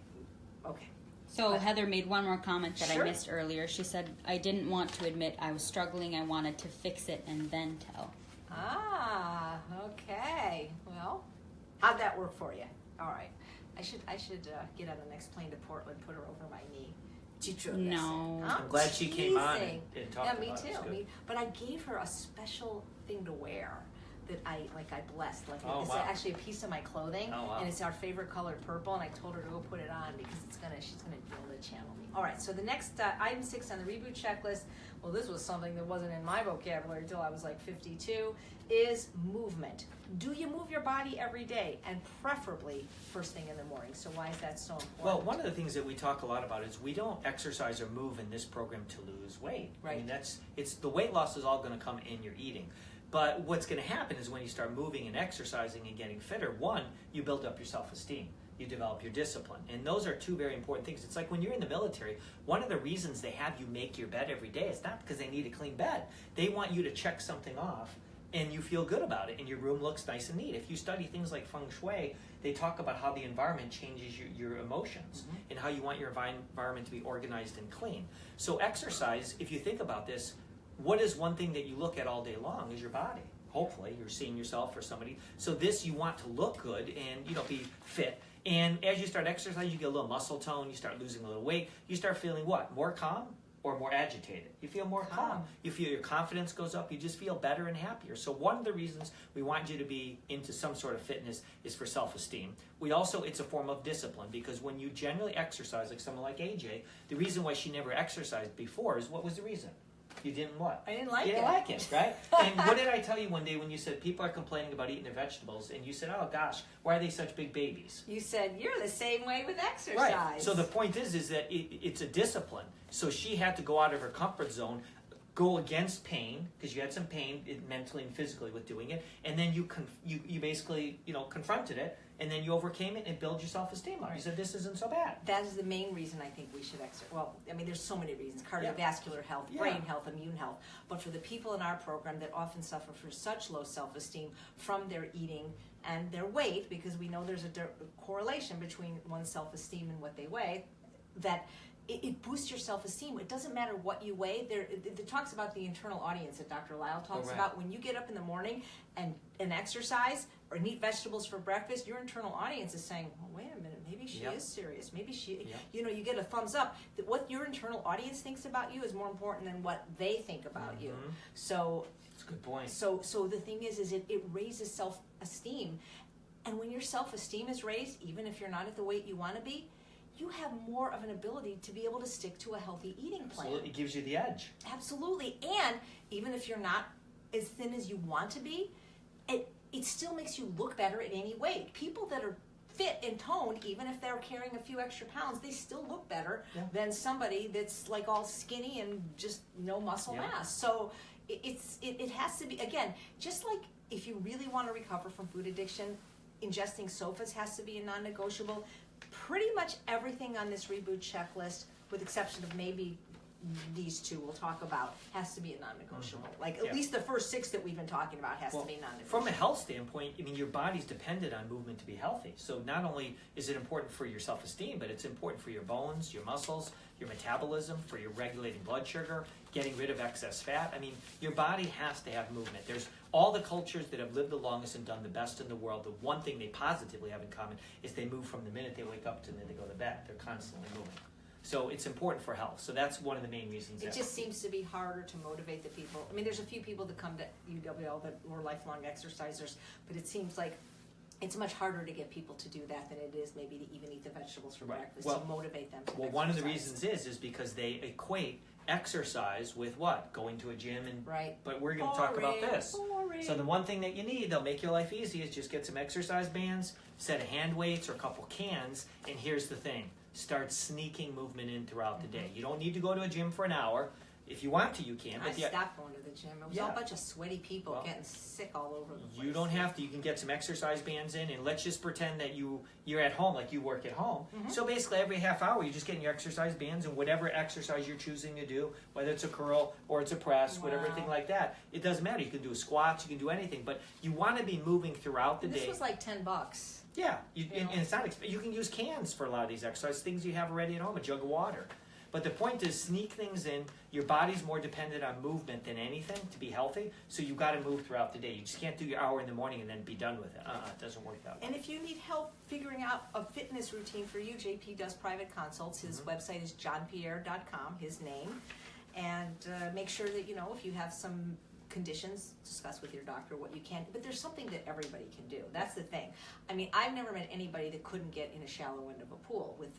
Okay. So Heather made one more comment that Sure. I missed earlier. She said, I didn't want to admit I was struggling. I wanted to fix it and then tell. Ah, okay. Well, how'd that work for you? All right. I should get on the next plane to Portland, put her over my knee. No. I'm glad she came on and talked about it. Yeah, me too. But I gave her a special thing to wear that I blessed. It's actually a piece of my clothing, and it's our favorite colored purple. And I told her to go put it on because she's gonna be able to channel me. All right. So the next item 6 on the reboot checklist. Well, this was something that wasn't in my vocabulary until I was like 52. Is movement. Do you move your body every day, and preferably first thing in the morning? So why is that so important? Well, one of the things that we talk a lot about is we don't exercise or move in this program to lose weight. Right. I mean, it's the weight loss is all going to come in your eating. But what's going to happen is when you start moving and exercising and getting fitter, one, you build up your self-esteem. You develop your discipline. And those are 2 very important things. It's like when you're in the military, one of the reasons they have you make your bed every day is not because they need a clean bed. They want you to check something off and you feel good about it, and your room looks nice and neat. If you study things like feng shui, they talk about how the environment changes your emotions and how you want your environment to be organized and clean. So exercise, if you think about this, what is one thing that you look at all day long is your body. Hopefully, you're seeing yourself or somebody. So this, you want to look good and be fit. And as you start exercising, you get a little muscle tone. You start losing a little weight. You start feeling what? More calm or more agitated? You feel more calm. You feel your confidence goes up. You just feel better and happier. So one of the reasons we want you to be into some sort of fitness is for self-esteem. It's a form of discipline, because when you generally exercise, like someone like AJ, the reason why she never exercised before is, what was the reason? You didn't what? I didn't like it. You didn't like it, right? And what did I tell you one day when you said people are complaining about eating their vegetables, and you said, oh gosh, why are they such big babies? You said, you're the same way with exercise. Right. So the point is that it's a discipline. So she had to go out of her comfort zone, go against pain, because you had some pain mentally and physically with doing it, and then you basically confronted it, and then you overcame it and built your self-esteem up. You said, this isn't so bad. That is the main reason I think we should exercise. Well, I mean, there's so many reasons. Cardiovascular health, brain health, immune health. But for the people in our program that often suffer from such low self-esteem from their eating and their weight, because we know there's a correlation between one's self-esteem and what they weigh, that it boosts your self-esteem. It doesn't matter what you weigh. It talks about the internal audience that Dr. Lyle talks about. When you get up in the morning and exercise or eat vegetables for breakfast, your internal audience is saying, well, wait a minute, maybe she is serious. Maybe she, you get a thumbs up. That what your internal audience thinks about you is more important than what they think about you. So that's a good point. So the thing is it raises self-esteem self-esteem. And when your self-esteem is raised, even if you're not at the weight you want to be, you have more of an ability to be able to stick to a healthy eating plan. Absolutely. It gives you the edge. Absolutely. And even if you're not as thin as you want to be, it still makes you look better at any weight. People that are fit and toned, even if they're carrying a few extra pounds, they still look better than somebody that's like all skinny and just no muscle mass. So it has to be, again, just like if you really want to recover from food addiction, ingesting sofas has to be a non-negotiable. Pretty much everything on this reboot checklist, with exception of maybe these two we'll talk about, has to be a non-negotiable. Like at least the first 6 that we've been talking about has to be non-negotiable. From a health standpoint, I mean, your body's dependent on movement to be healthy. So not only is it important for your self-esteem, but it's important for your bones, your muscles, your metabolism, for your regulating blood sugar, getting rid of excess fat. I mean, your body has to have movement. There's all the cultures that have lived the longest and done the best in the world. The one thing they positively have in common is they move from the minute they wake up to the minute they go to bed. They're constantly moving. So it's important for health. So that's one of the main reasons. It just seems to be harder to motivate the people. I mean, there's a few people that come to UWL that were lifelong exercisers, but it seems like it's much harder to get people to do that than it is maybe to even eat the vegetables for breakfast, to motivate them to exercise. One of the reasons is because they equate exercise with what? Going to a gym and but we're going to talk about this. So the one thing that you need, they'll make your life easy, is just get some exercise bands, set of hand weights or a couple cans, and here's the thing. Start sneaking movement in throughout the day. You don't need to go to a gym for an hour. If you want to, you can. I stopped going to the gym. It was all a bunch of sweaty people getting sick all over the place. You don't have to. You can get some exercise bands in, and let's just pretend that you're at home, like you work at home. So basically every half hour, you're just getting your exercise bands, and whatever exercise you're choosing to do, whether it's a curl or it's a press, whatever thing like that, it doesn't matter. You can do a squat, you can do anything, but you want to be moving throughout the day. This was like $10. Yeah, and it's not. You can use cans for a lot of these exercises, things you have already at home, a jug of water. But the point is, sneak things in. Your body's more dependent on movement than anything to be healthy, so you've got to move throughout the day. You just can't do your hour in the morning and then be done with it. It doesn't work that way. And if you need help figuring out a fitness routine for you, JP does private consults. His website is johnpierre.com, his name. And make sure that, if you have some conditions, discuss with your doctor what you can, but there's something that everybody can do. That's the thing. I mean, I've never met anybody that couldn't get in a shallow end of a pool with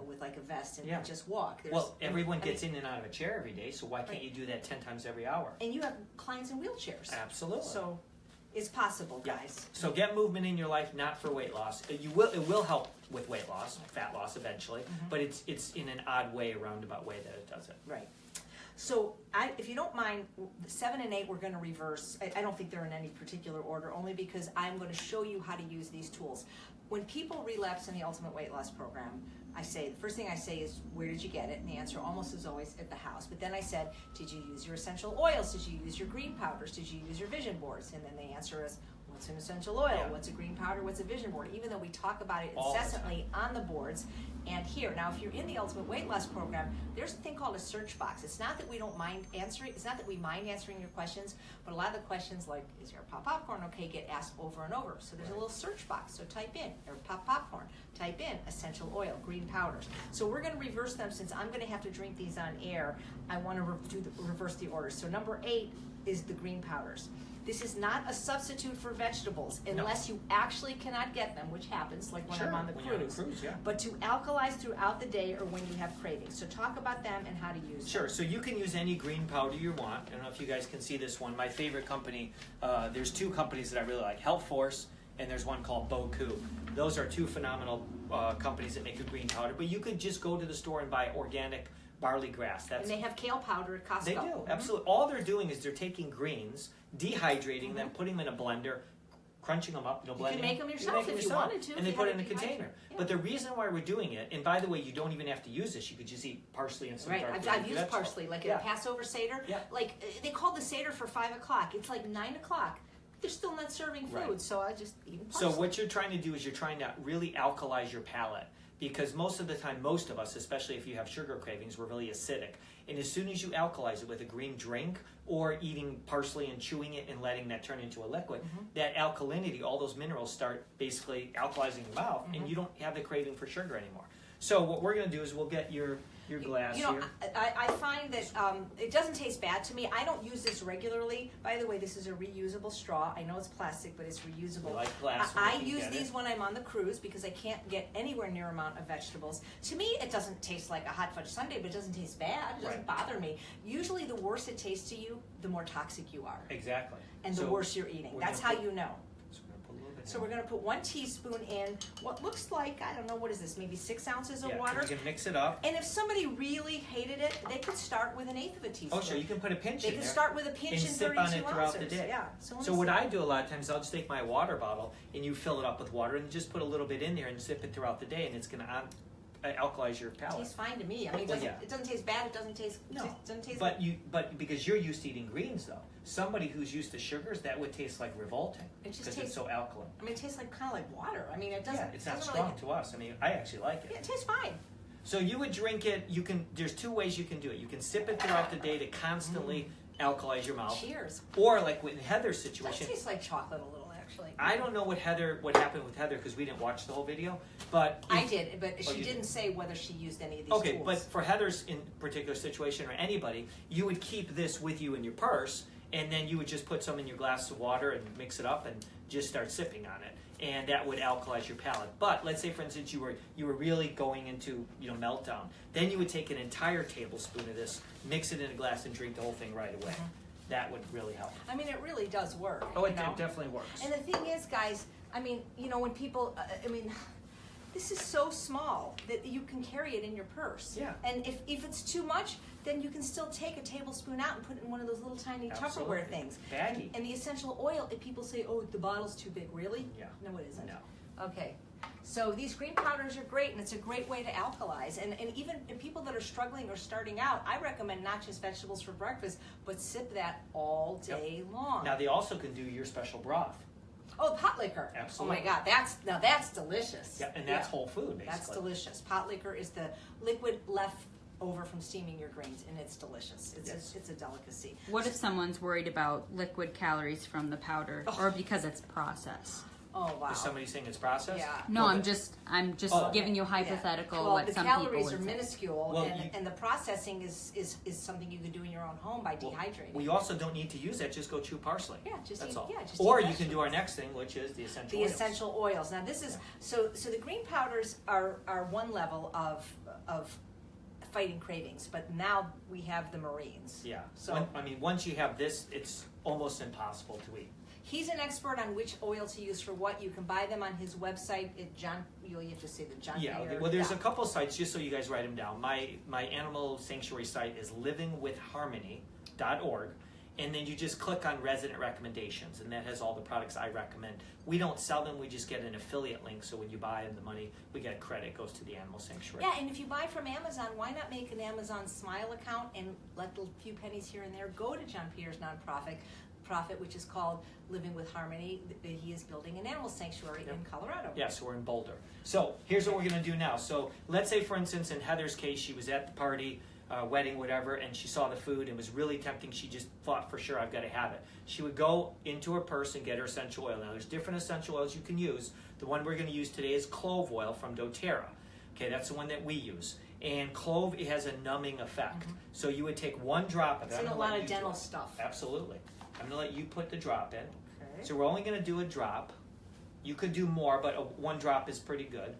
with like a vest and just walk. Everyone gets in and out of a chair every day, so why can't you do that 10 times every hour? And you have clients in wheelchairs. Absolutely. So it's possible, guys. So get movement in your life, not for weight loss. It will help with weight loss, fat loss eventually, but it's in an odd way, a roundabout way that it does it. Right. So if you don't mind, 7 and 8 we're going to reverse. I don't think they're in any particular order, only because I'm going to show you how to use these tools. When people relapse in the Ultimate Weight Loss Program, the first thing I say is, where did you get it? And the answer almost is always at the house. But then I said, did you use your essential oils? Did you use your green powders? Did you use your vision boards? And then the answer is, what's an essential oil? What's a green powder? What's a vision board? Even though we talk about it incessantly on the boards and here. Now, if you're in the Ultimate Weight Loss Program, there's a thing called a search box. It's not that we don't mind answering. It's not that we mind answering your questions, but a lot of the questions like, is your pop popcorn okay, get asked over and over. So there's a little search box. So type in, or pop popcorn. Type in essential oil, green powders. So we're going to reverse them. Since I'm going to have to drink these on air, I want to reverse the orders. So number 8 is the green powders. This is not a substitute for vegetables unless you actually cannot get them, which happens like when I'm on the cruise. But to alkalize throughout the day or when you have cravings. So talk about them and how to use them. Sure. So you can use any green powder you want. I don't know if you guys can see this one. My favorite company, there's 2 companies that I really like, Health Force, and there's one called Boku. Those are 2 phenomenal companies that make a green powder. But you could just go to the store and buy organic barley grass. And they have kale powder at Costco. They do, absolutely. All they're doing is they're taking greens, dehydrating them, putting them in a blender, crunching them up. You can make them yourself if you wanted to. And they put it in a container. But the reason why we're doing it, and by the way, you don't even have to use this. You could just eat parsley and some dark I've used parsley, like in a Passover Seder. Like, they call the Seder for 5 o'clock. It's like 9 o'clock. They're still not serving food, so I just eat parsley. So what you're trying to do is you're trying to really alkalize your palate. because most of the time, most of us, especially if you have sugar cravings, we're really acidic. And as soon as you alkalize it with a green drink or eating parsley and chewing it and letting that turn into a liquid, that alkalinity, all those minerals start basically alkalizing your mouth, and you don't have the craving for sugar anymore. So what we're going to do is we'll get your glass here. I find that it doesn't taste bad to me. I don't use this regularly. By the way, this is a reusable straw. I know it's plastic, but it's reusable. You like glass when I you can use get these it. when I'm on the cruise because I can't get anywhere near amount of vegetables. To me, it doesn't taste like a hot fudge sundae, but it doesn't taste bad. It doesn't bother me. Usually, the worse it tastes to you, the more toxic you are. Exactly. And the worse you're eating. That's how you know. So we're going to put 1 teaspoon in what looks like, I don't know, what is this, maybe 6 ounces of water? You can mix it up. And if somebody really hated it, they could start with 1/8 of a teaspoon. Oh, sure, you can put a pinch in They there. can start with a pinch and in sip 32 on it throughout ounces. the day. Yeah. So what I do a lot of times, I'll just take my water bottle and you fill it up with water and just put a little bit in there and sip it throughout the day, and it's going to alkalize your It palate. tastes fine to me. I mean, it doesn't taste bad. It doesn't taste. No, It doesn't taste. but because you're used to eating greens, though, somebody who's used to sugars, that would taste like revolting It just because tastes it's so alkaline. I mean, it tastes like kind of like water. I mean, it doesn't. Yeah, it's not doesn't strong really, to us. I mean, I actually like it. Yeah, it tastes fine. So you would drink it. You can. There's 2 ways you can do it. You can sip it throughout the day to constantly alkalize your mouth, Cheers. or like with Heather's It does situation. taste like chocolate a little, actually. I don't know what happened with Heather because we didn't watch the whole video, but I did, but she you didn't did. say whether she used any of these Okay, tools. but for Heather's in particular situation or anybody, you would keep this with you in your purse, and then you would just put some in your glass of water and mix it up and just start sipping on it, and that would alkalize your palate. But let's say, for instance, you were really going into meltdown, then you would take an entire tablespoon of this, mix it in a glass, and drink the whole thing right away. That would really help. I mean, it really does work. Oh, it you know? definitely works. And the thing is, guys, I mean, when people, this is so small that you can carry it in your purse. Yeah. And if it's too much, then you can still take a tablespoon out and put it in one of those little tiny Absolutely. Tupperware things. Baggy. And the essential oil, if people say, oh, the bottle's too big, really? Yeah. No, it isn't. No. Okay. So these green powders are great, and it's a great way to alkalize. And even people that are struggling or starting out, I recommend not just vegetables for breakfast, but sip that all day long. Now they also can do your special broth. Oh, pot liquor. Absolutely. Oh my God, that's delicious. Yeah, and that's whole food, basically. That's delicious. Pot liquor is the liquid left over from steaming your grains, and it's delicious. It's a delicacy. What if someone's worried about liquid calories from the powder, or because it's processed? Oh wow. Is somebody saying it's processed? Yeah. No, Well, I'm just giving you hypothetical Well, what the some people calories would are say. minuscule, Well, and the processing is something you could do in your own home by dehydrating. Well, you also don't need to use that. Just go chew parsley. Yeah, just That's eat. all. Yeah, just or eat you can do our vegetables. next thing, which is the essential The oils. essential oils. Now this is so the green powders are one level of fighting cravings, but now we have the marines. Yeah. So Once you have this, it's almost impossible to eat. he's an expert on which oil to use for what. You can buy them on his website at John. You have to say the John. Yeah. Pierre. Well, there's a couple sites just so you guys write them down. My animal sanctuary site is livingwithharmony.org. And then you just click on resident recommendations, and that has all the products I recommend. We don't sell them, we just get an affiliate link, so when you buy them, the money, we get credit, goes to the animal sanctuary. Yeah, and if you buy from Amazon, why not make an Amazon Smile account and let a few pennies here and there go to John Pierre's nonprofit, which is called Living with Harmony. He is building an animal sanctuary in Colorado. Yes, we're in Boulder. So here's what we're going to do now. So let's say, for instance, in Heather's case, she was at the party, wedding, whatever, and she saw the food and was really tempting. She just thought, for sure, I've got to have it. She would go into her purse and get her essential oil. Now, there's different essential oils you can use. The one we're going to use today is clove oil from doTERRA. Okay, that's the one that we use. And clove, it has a numbing effect. So you would take 1 drop of it. It's in I'm a gonna lot let of you dental do it. stuff. Absolutely. I'm going to let you put the drop in. Okay. So we're only going to do a drop. You could do more, but 1 drop is pretty good.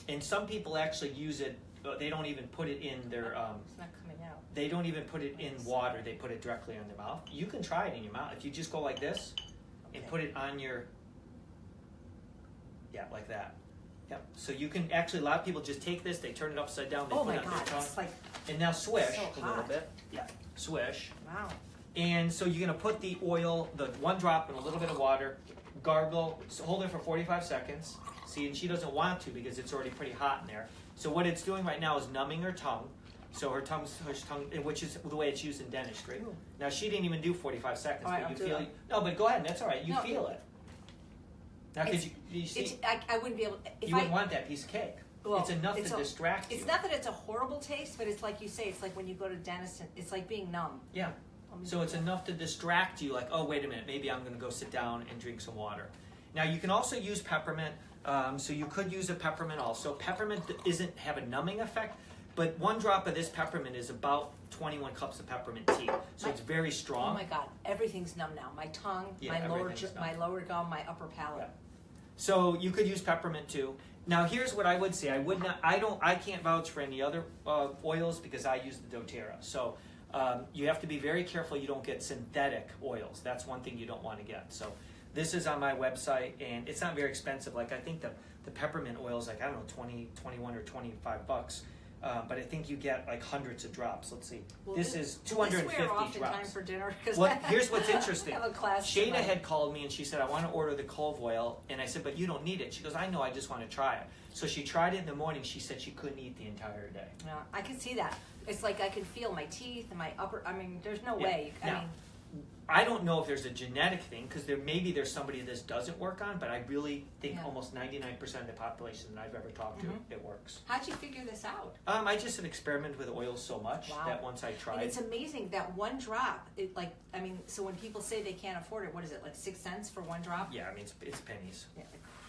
And some people actually use it. They don't even put it in their. It's not coming out. They don't even put it in water. They put it directly on their mouth. You can try it in your mouth if you just go like this and put it on your. Yeah, like that. Yep. So you can actually. A lot of people just take this. They turn it upside down. They Oh put my it on God, their tongue. it's like And now swish so a little hot. bit. Yeah, swish. Wow. And so you're going to put the oil, the 1 drop in a little bit of water, gargle, so hold it for 45 seconds. See, and she doesn't want to because it's already pretty hot in there. So what it's doing right now is numbing her tongue. So her tongue, which is the way it's used in dentistry. Ooh. Now she didn't even do 45 seconds, All right, but you I'll do feel that. it. No, but go ahead. That's all right. You No. feel it. Now, because you see, I wouldn't be able. If you wouldn't I want that piece of cake. Well, it's enough to distract you. It's not that it's a horrible taste, but it's like you say, it's like when you go to dentist, and it's like being numb. Yeah. So it's enough to distract you, like, oh, wait a minute, maybe I'm going to go sit down and drink some water. Now, you can also use peppermint. So you could use a peppermint also. Peppermint doesn't have a numbing effect, but 1 drop of this peppermint is about 21 cups of peppermint tea. So it's very strong. Oh my God, everything's numb now. My tongue, my lower gum, my upper palate. Yeah. So you could use peppermint too. Now here's what I would say. I can't vouch for any other oils because I use the doTERRA. So you have to be very careful you don't get synthetic oils. That's one thing you don't want to get. So this is on my website, and it's not very expensive. Like I think the peppermint oil is like, I don't know, 20, 21 or 25 bucks. But I think you get like hundreds of drops. Let's see. Well, this is 250 drops. Time for dinner. Well, here's what's interesting. I have a class Shayna tonight. had called me and she said, I want to order the clove oil. And I said, but you don't need it. She goes, I know, I just want to try it. So she tried it in the morning. She said she couldn't eat the entire day. Yeah, I can see that. It's like I can feel my teeth and my upper. I mean, there's no Yeah. way. I Now, mean, I don't know if there's a genetic thing because maybe there's somebody this doesn't work on, but I really think Yeah. almost 99% of the population that I've ever talked to, it works. how'd you figure this out? I just had experimented with oils so much Wow. that once I tried. And it's amazing that 1 drop. So when people say they can't afford it, what is it, like 6 cents for 1 drop? Yeah, I mean, it's pennies. Yeah.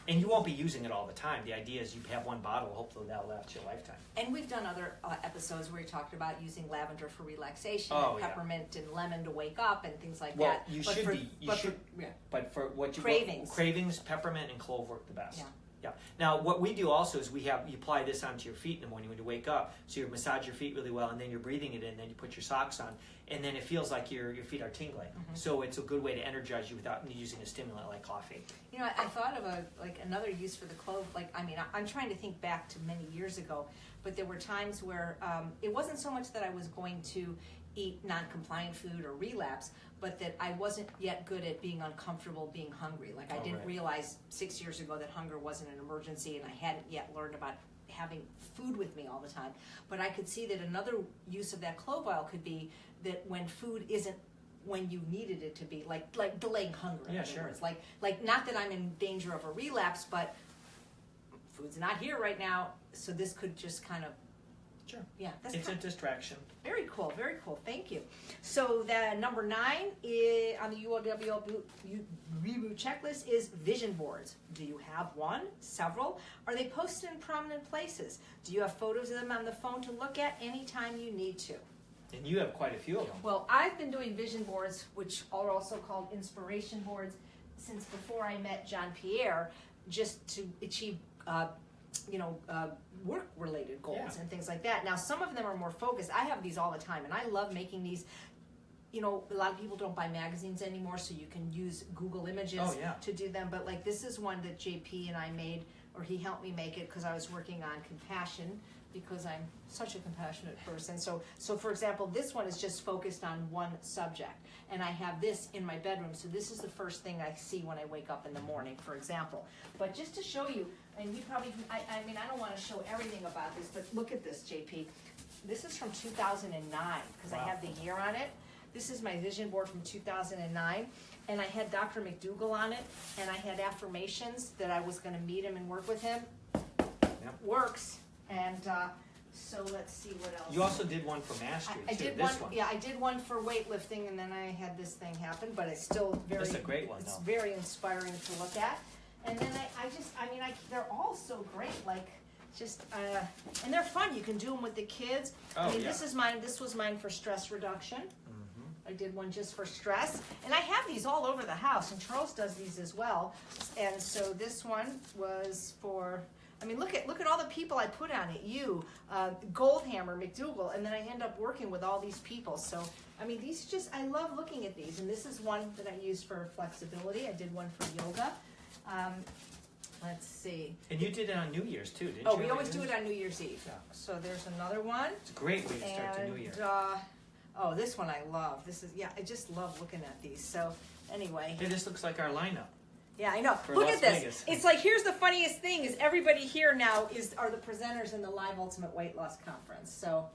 And you won't be using it all the time. The idea is you have 1 bottle, hopefully that'll last you a lifetime. And we've done other episodes where we talked about using lavender for relaxation, Oh, and yeah. peppermint and lemon to wake up, and things like Well, that. you But should for- be. You but should. For, yeah. But for what you Cravings. peppermint and clove work the best. Yeah. Yeah. Now, what we do also is you apply this onto your feet in the morning when you wake up. So you massage your feet really well, and then you're breathing it in. Then you put your socks on, and then it feels like your feet are tingling. Mm-hmm. So it's a good way to energize you without using a stimulant like coffee. You know, I thought of another use for the clove. I'm trying to think back to many years ago, but there were times where it wasn't so much that I was going to eat non-compliant food or relapse, but that I wasn't yet good at being uncomfortable, being hungry. Like I didn't realize 6 years ago that hunger wasn't an emergency, and I hadn't yet learned about having food with me all the time. But I could see that another use of that clove oil could be that when food isn't when you needed it to be, like delaying hunger. In other words. Like not that I'm in danger of a relapse, but food's not here right now, so this could just kind of. Sure. Yeah, It's a distraction. Very cool, very cool. Thank you. So the number 9 on the Uwl Reboot Checklist is vision boards. Do you have one? Several? Are they posted in prominent places? Do you have photos of them on the phone to look at anytime you need to? And you have quite a few of them. Well, I've been doing vision boards, which are also called inspiration boards, since before I met John Pierre, just to achieve work-related goals and things like that. Now, some of them are more focused. I have these all the time, and I love making these. You know, a lot of people don't buy magazines anymore, so you can use Google Images to do them. But like this is one that JP and I made, or he helped me make it because I was working on compassion, because I'm such a compassionate person. So for example, this one is just focused on one subject, and I have this in my bedroom. So this is the first thing I see when I wake up in the morning, for example. But just to show you, and you probably, I don't want to show everything about this, but look at this, JP. This is from 2009, because I have the year on it. This is my vision board from 2009, and I had Dr. McDougall on it, and I had affirmations that I was going to meet him and work with him. Yep. Works. And so let's see what else. You also did one for mastery, I too. did This one. Yeah, I did one for weightlifting, and then I had this thing happen. But it's still very. It's a great one, It's though. very inspiring to look at. And then they're all so great. Like, and they're fun. You can do them with the kids. This is mine. This was mine for stress reduction. I did one just for stress, and I have these all over the house, and Charles does these as well. And so this one was for. I mean, look at all the people I put on it. You, Goldhammer, McDougall, and then I end up working with all these people. So, I mean, I love looking at these. And this is one that I use for flexibility. I did one for yoga. Let's see. And you did it on New Year's, too, didn't you? Oh, we always do it on New Year's Eve. Yeah. So there's another one. It's a great way to start the new year. This one I love. I just love looking at these. So, anyway. Hey, this looks like our lineup. Yeah, I know. For Look Las at this. Vegas. It's like, here's the funniest thing is everybody here now are the presenters in the Live Ultimate Weight Loss Conference. So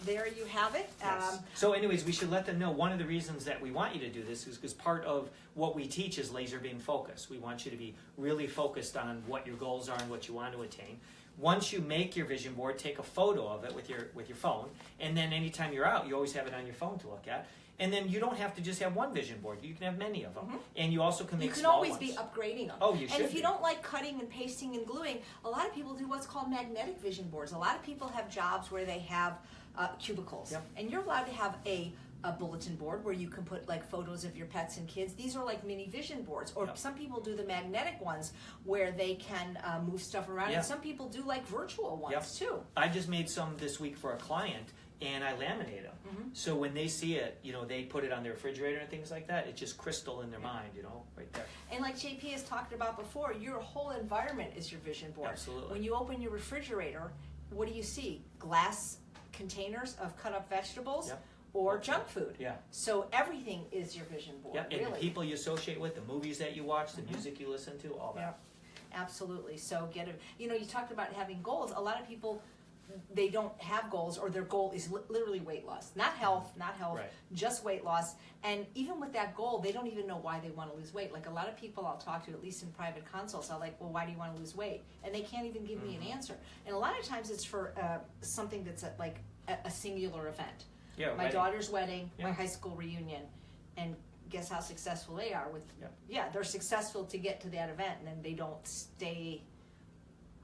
there you have it. Yes. So anyways, we should let them know one of the reasons that we want you to do this is because part of what we teach is laser beam focus. We want you to be really focused on what your goals are and what you want to attain. once you make your vision board, take a photo of it with your phone, and then anytime you're out, you always have it on your phone to look at. And then you don't have to just have one vision board. You can have many of them. And you also can make small ones. You can always be upgrading them. Oh, you should. And if you don't like cutting and pasting and gluing, a lot of people do what's called magnetic vision boards. A lot of people have jobs where they have cubicles. Yep. And you're allowed to have a bulletin board where you can put like photos of your pets and kids. These are like mini vision boards. Or some people do the magnetic ones where they can move stuff around. And some people do like virtual ones too. I just made some this week for a client, and I laminate them. So when they see it, they put it on their refrigerator and things like that. It's just crystal in their mind, right there. And like JP has talked about before, your whole environment is your vision board. Absolutely. When you open your refrigerator, what do you see? Glass containers of cut up vegetables or junk food. So everything is your vision board. And really. the people you associate with, the movies that you watch, the music you listen to, all that. Absolutely. So get it. You talked about having goals. A lot of people, they don't have goals, or their goal is literally weight loss. Not health, just weight loss. And even with that goal, they don't even know why they want to lose weight. Like a lot of people I'll talk to, at least in private consults, I'm like, well, why do you want to lose weight? And they can't even give me an answer. And a lot of times it's for something that's like a singular event. My daughter's wedding, my high school reunion, and guess how successful they are with, they're successful to get to that event, and then they don't stay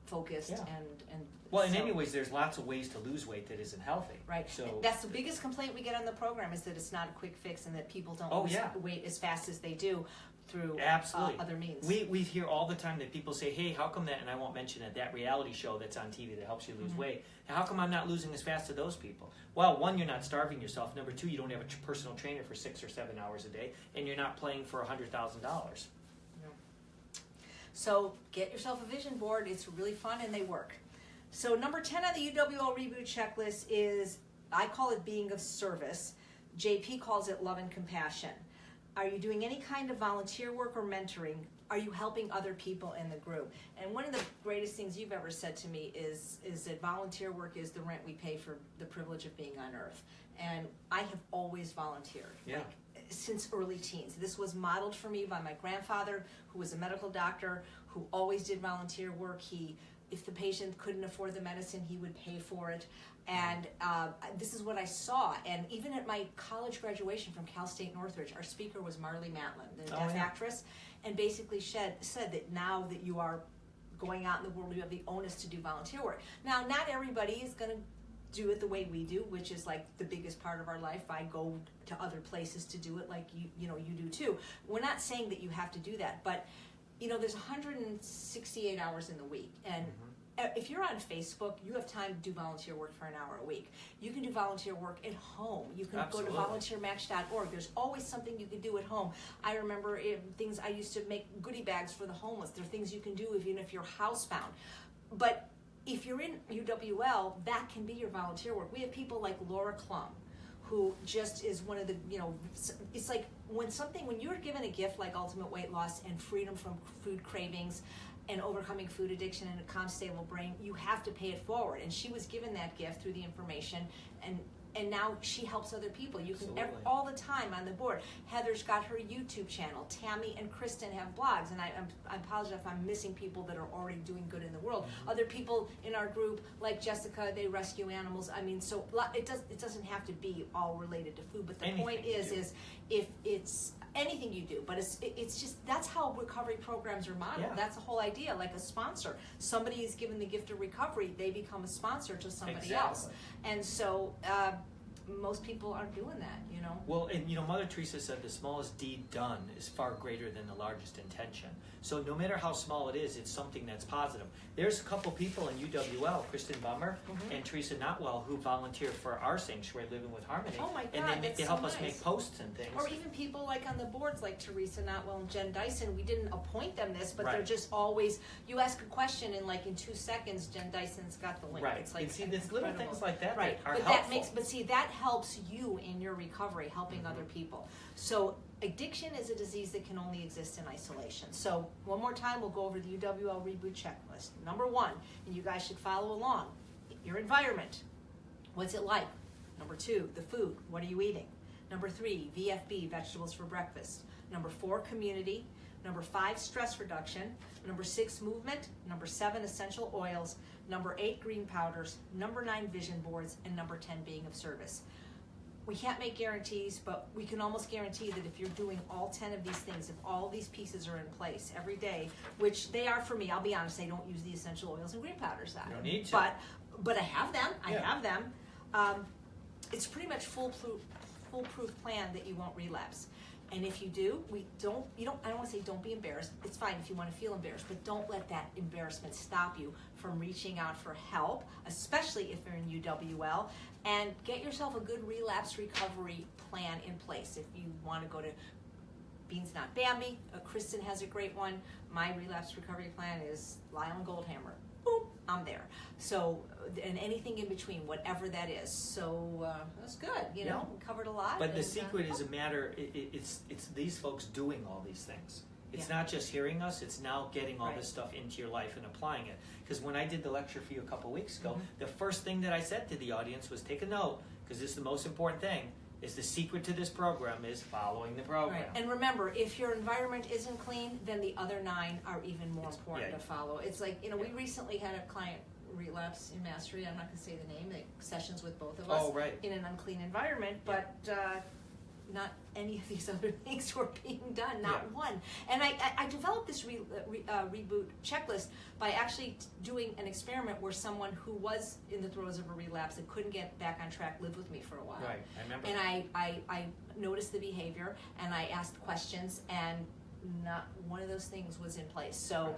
focused and well, in any ways, there's lots of ways to lose weight that isn't healthy. Right. So that's the biggest complaint we get on the program, is that it's not a quick fix and that people don't lose weight as fast as they do through other means. We hear all the time that people say, hey, how come that, and I won't mention it, that reality show that's on TV that helps you lose weight, how come I'm not losing as fast as those people? Well, one, you're not starving yourself. Number two, you don't have a personal trainer for 6 or 7 hours a day, and you're not playing for $100,000. So get yourself a vision board. It's really fun and they work. So number 10 on the Uwl Reboot Checklist is, I call it being of service. JP calls it love and compassion. Are you doing any kind of volunteer work or mentoring? Are you helping other people in the group? And one of the greatest things you've ever said to me is that volunteer work is the rent we pay for the privilege of being on earth. And I have always volunteered. Since early teens. This was modeled for me by my grandfather, who was a medical doctor, who always did volunteer work. If the patient couldn't afford the medicine, he would pay for it. And this is what I saw. And even at my college graduation from Cal State Northridge, our speaker was Marlee Matlin, the deaf actress, and basically said that now that you are going out in the world, you have the onus to do volunteer work. Now, not everybody is going to do it the way we do, which is like the biggest part of our life. I go to other places to do it, like you do too. We're not saying that you have to do that, but there's 168 hours in the week, and if you're on Facebook, you have time to do volunteer work for an hour a week. You can do volunteer work at home. You can go to volunteermatch.org. There's always something you can do at home. I remember things I used to make goodie bags for the homeless. There are things you can do even if you're housebound. But if you're in UWL, that can be your volunteer work. We have people like Laura Klum, who just is one of the, it's like when you're given a gift like ultimate weight loss and freedom from food cravings and overcoming food addiction and a calm, stable brain, you have to pay it forward. And she was given that gift through the information, and now she helps other people. You can all the time on the board. Heather's got her YouTube channel. Tammy and Kristen have blogs, and I apologize if I'm missing people that are already doing good in the world. Other people in our group, like Jessica, they rescue animals. I mean, so it doesn't have to be all related to food. But the point is if it's anything you do, but it's just, that's how recovery programs are modeled. That's the whole idea. Like a sponsor, somebody is given the gift of recovery, they become a sponsor to somebody else. And so most people aren't doing that, Well, and Mother Teresa said the smallest deed done is far greater than the largest intention. So no matter how small it is, it's something that's positive. There's a couple people in UWL, Kristen Bummer and Teresa Notwell, who volunteer for our sanctuary, Living with Harmony. Oh my God, and they help us make posts and things. Or even people like on the boards like Teresa Notwell and Jen Dyson. We didn't appoint them this, but they're just always, you ask a question and like in 2 seconds, Jen Dyson's got the link. It's like, and see, there's little things like that that are but helpful. That helps you in your recovery, helping other people. So addiction is a disease that can only exist in isolation. So one more time, we'll go over the UWL Reboot Checklist. Number 1, and you guys should follow along, your environment. What's it like? Number 2, the food. What are you eating? Number 3, VFB, vegetables for breakfast. Number 4, community. Number 5, stress reduction. Number 6, movement. Number 7, essential oils. number 8, green powders, number 9, vision boards, and number 10, being of service. We can't make guarantees, but we can almost guarantee that if you're doing all 10 of these things, if all these pieces are in place every day, which they are for me, I'll be honest, I don't use the essential oils and green powders. You don't need to. But I have them. I Yeah. have them. It's pretty much foolproof plan that you won't relapse. And if you do, I don't want to say don't be embarrassed. It's fine if you want to feel embarrassed, but don't let that embarrassment stop you from reaching out for help, especially if you're in UWL, and get yourself a good relapse recovery plan in place. If you want to go to Beans Not Bambi, Kristen has a great one. My relapse recovery plan is Lyle and Goldhammer. Boom, I'm there. So, and anything in between, whatever that is. So that's good. You know, we covered a lot. But the secret is a matter. It's these folks doing all these things. It's not just hearing us. It's now getting all this stuff into your life and applying it. Because when I did the lecture for you a couple of weeks ago, the first thing that I said to the audience was take a note, because this is the most important thing. Is the secret to this program is following the program. Right. And remember, if your environment isn't clean, then the other 9 are even more important to follow. It's like, we recently had a client relapse in mastery. I'm not going to say the name. They sessions with both of us in an unclean environment, but not any of these other things were being done, not one. And I developed this reboot checklist by actually doing an experiment where someone who was in the throes of a relapse and couldn't get back on track lived with me for a while. Right, I remember. And I noticed the behavior, and I asked questions, and not one of those things was in place. So,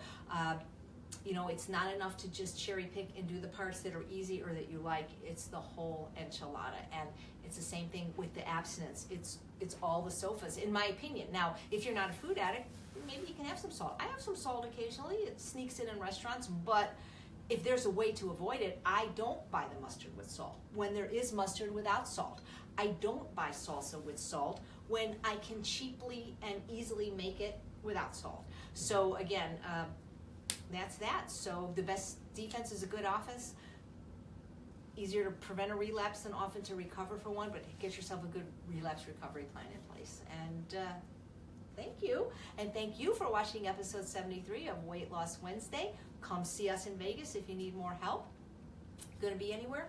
it's not enough to just cherry pick and do the parts that are easy or that you like. It's the whole enchilada, and it's the same thing with the abstinence. It's all the sofas, in my opinion. Now, if you're not a food addict, maybe you can have some salt. I have some salt occasionally. It sneaks in restaurants, but if there's a way to avoid it, I don't buy the mustard with salt. When there is mustard without salt, I don't buy salsa with salt when I can cheaply and easily make it without salt. So again, that's that. So the best defense is a good offense. Easier to prevent a relapse than often to recover for one, but get yourself a good relapse recovery plan in place. And thank you. And thank you for watching episode 73 of Weight Loss Wednesday. Come see us in Vegas if you need more help. Going to be anywhere?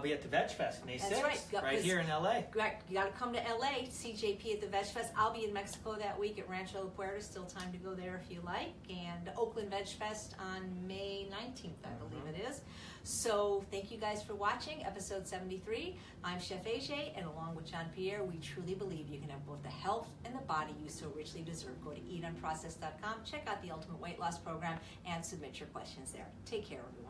We at the Veg Fest, May 6th, That's right here in LA. Right, you got to come to LA, CJP at the Veg Fest. I'll be in Mexico that week at Rancho La Puerta. Still time to go there if you like. And Oakland Veg Fest on May 19th, I believe it is. So thank you guys for watching episode 73. I'm Chef AJ, and along with John Pierre, we truly believe you can have both the health and the body you so richly deserve. Go to eatunprocessed.com, check out the Ultimate Weight Loss Program, and submit your questions there. Take care, everyone.